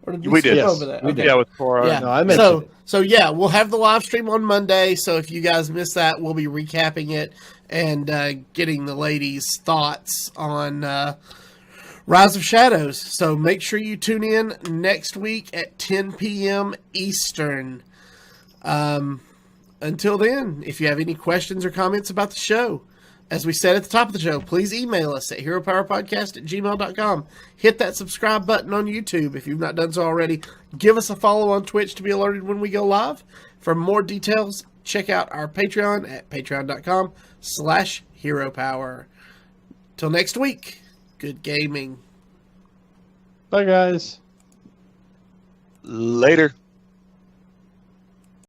Or did we skip over that? We did. Yeah, with Cora. Yeah. No, I mentioned it. So yeah, we'll have the live stream on Monday. So if you guys missed that, we'll be recapping it and getting the ladies' thoughts on Rise of Shadows. So make sure you tune in next week at 10 p.m. Eastern. Until then, if you have any questions or comments about the show, as we said at the top of the show, please email us at heropowerpodcast@gmail.com. Hit that subscribe button on YouTube if you've not done so already. Give us a follow on Twitch to be alerted when we go live. For more details, check out our Patreon at patreon.com/heropower. Till next week, good gaming. Bye, guys. Later.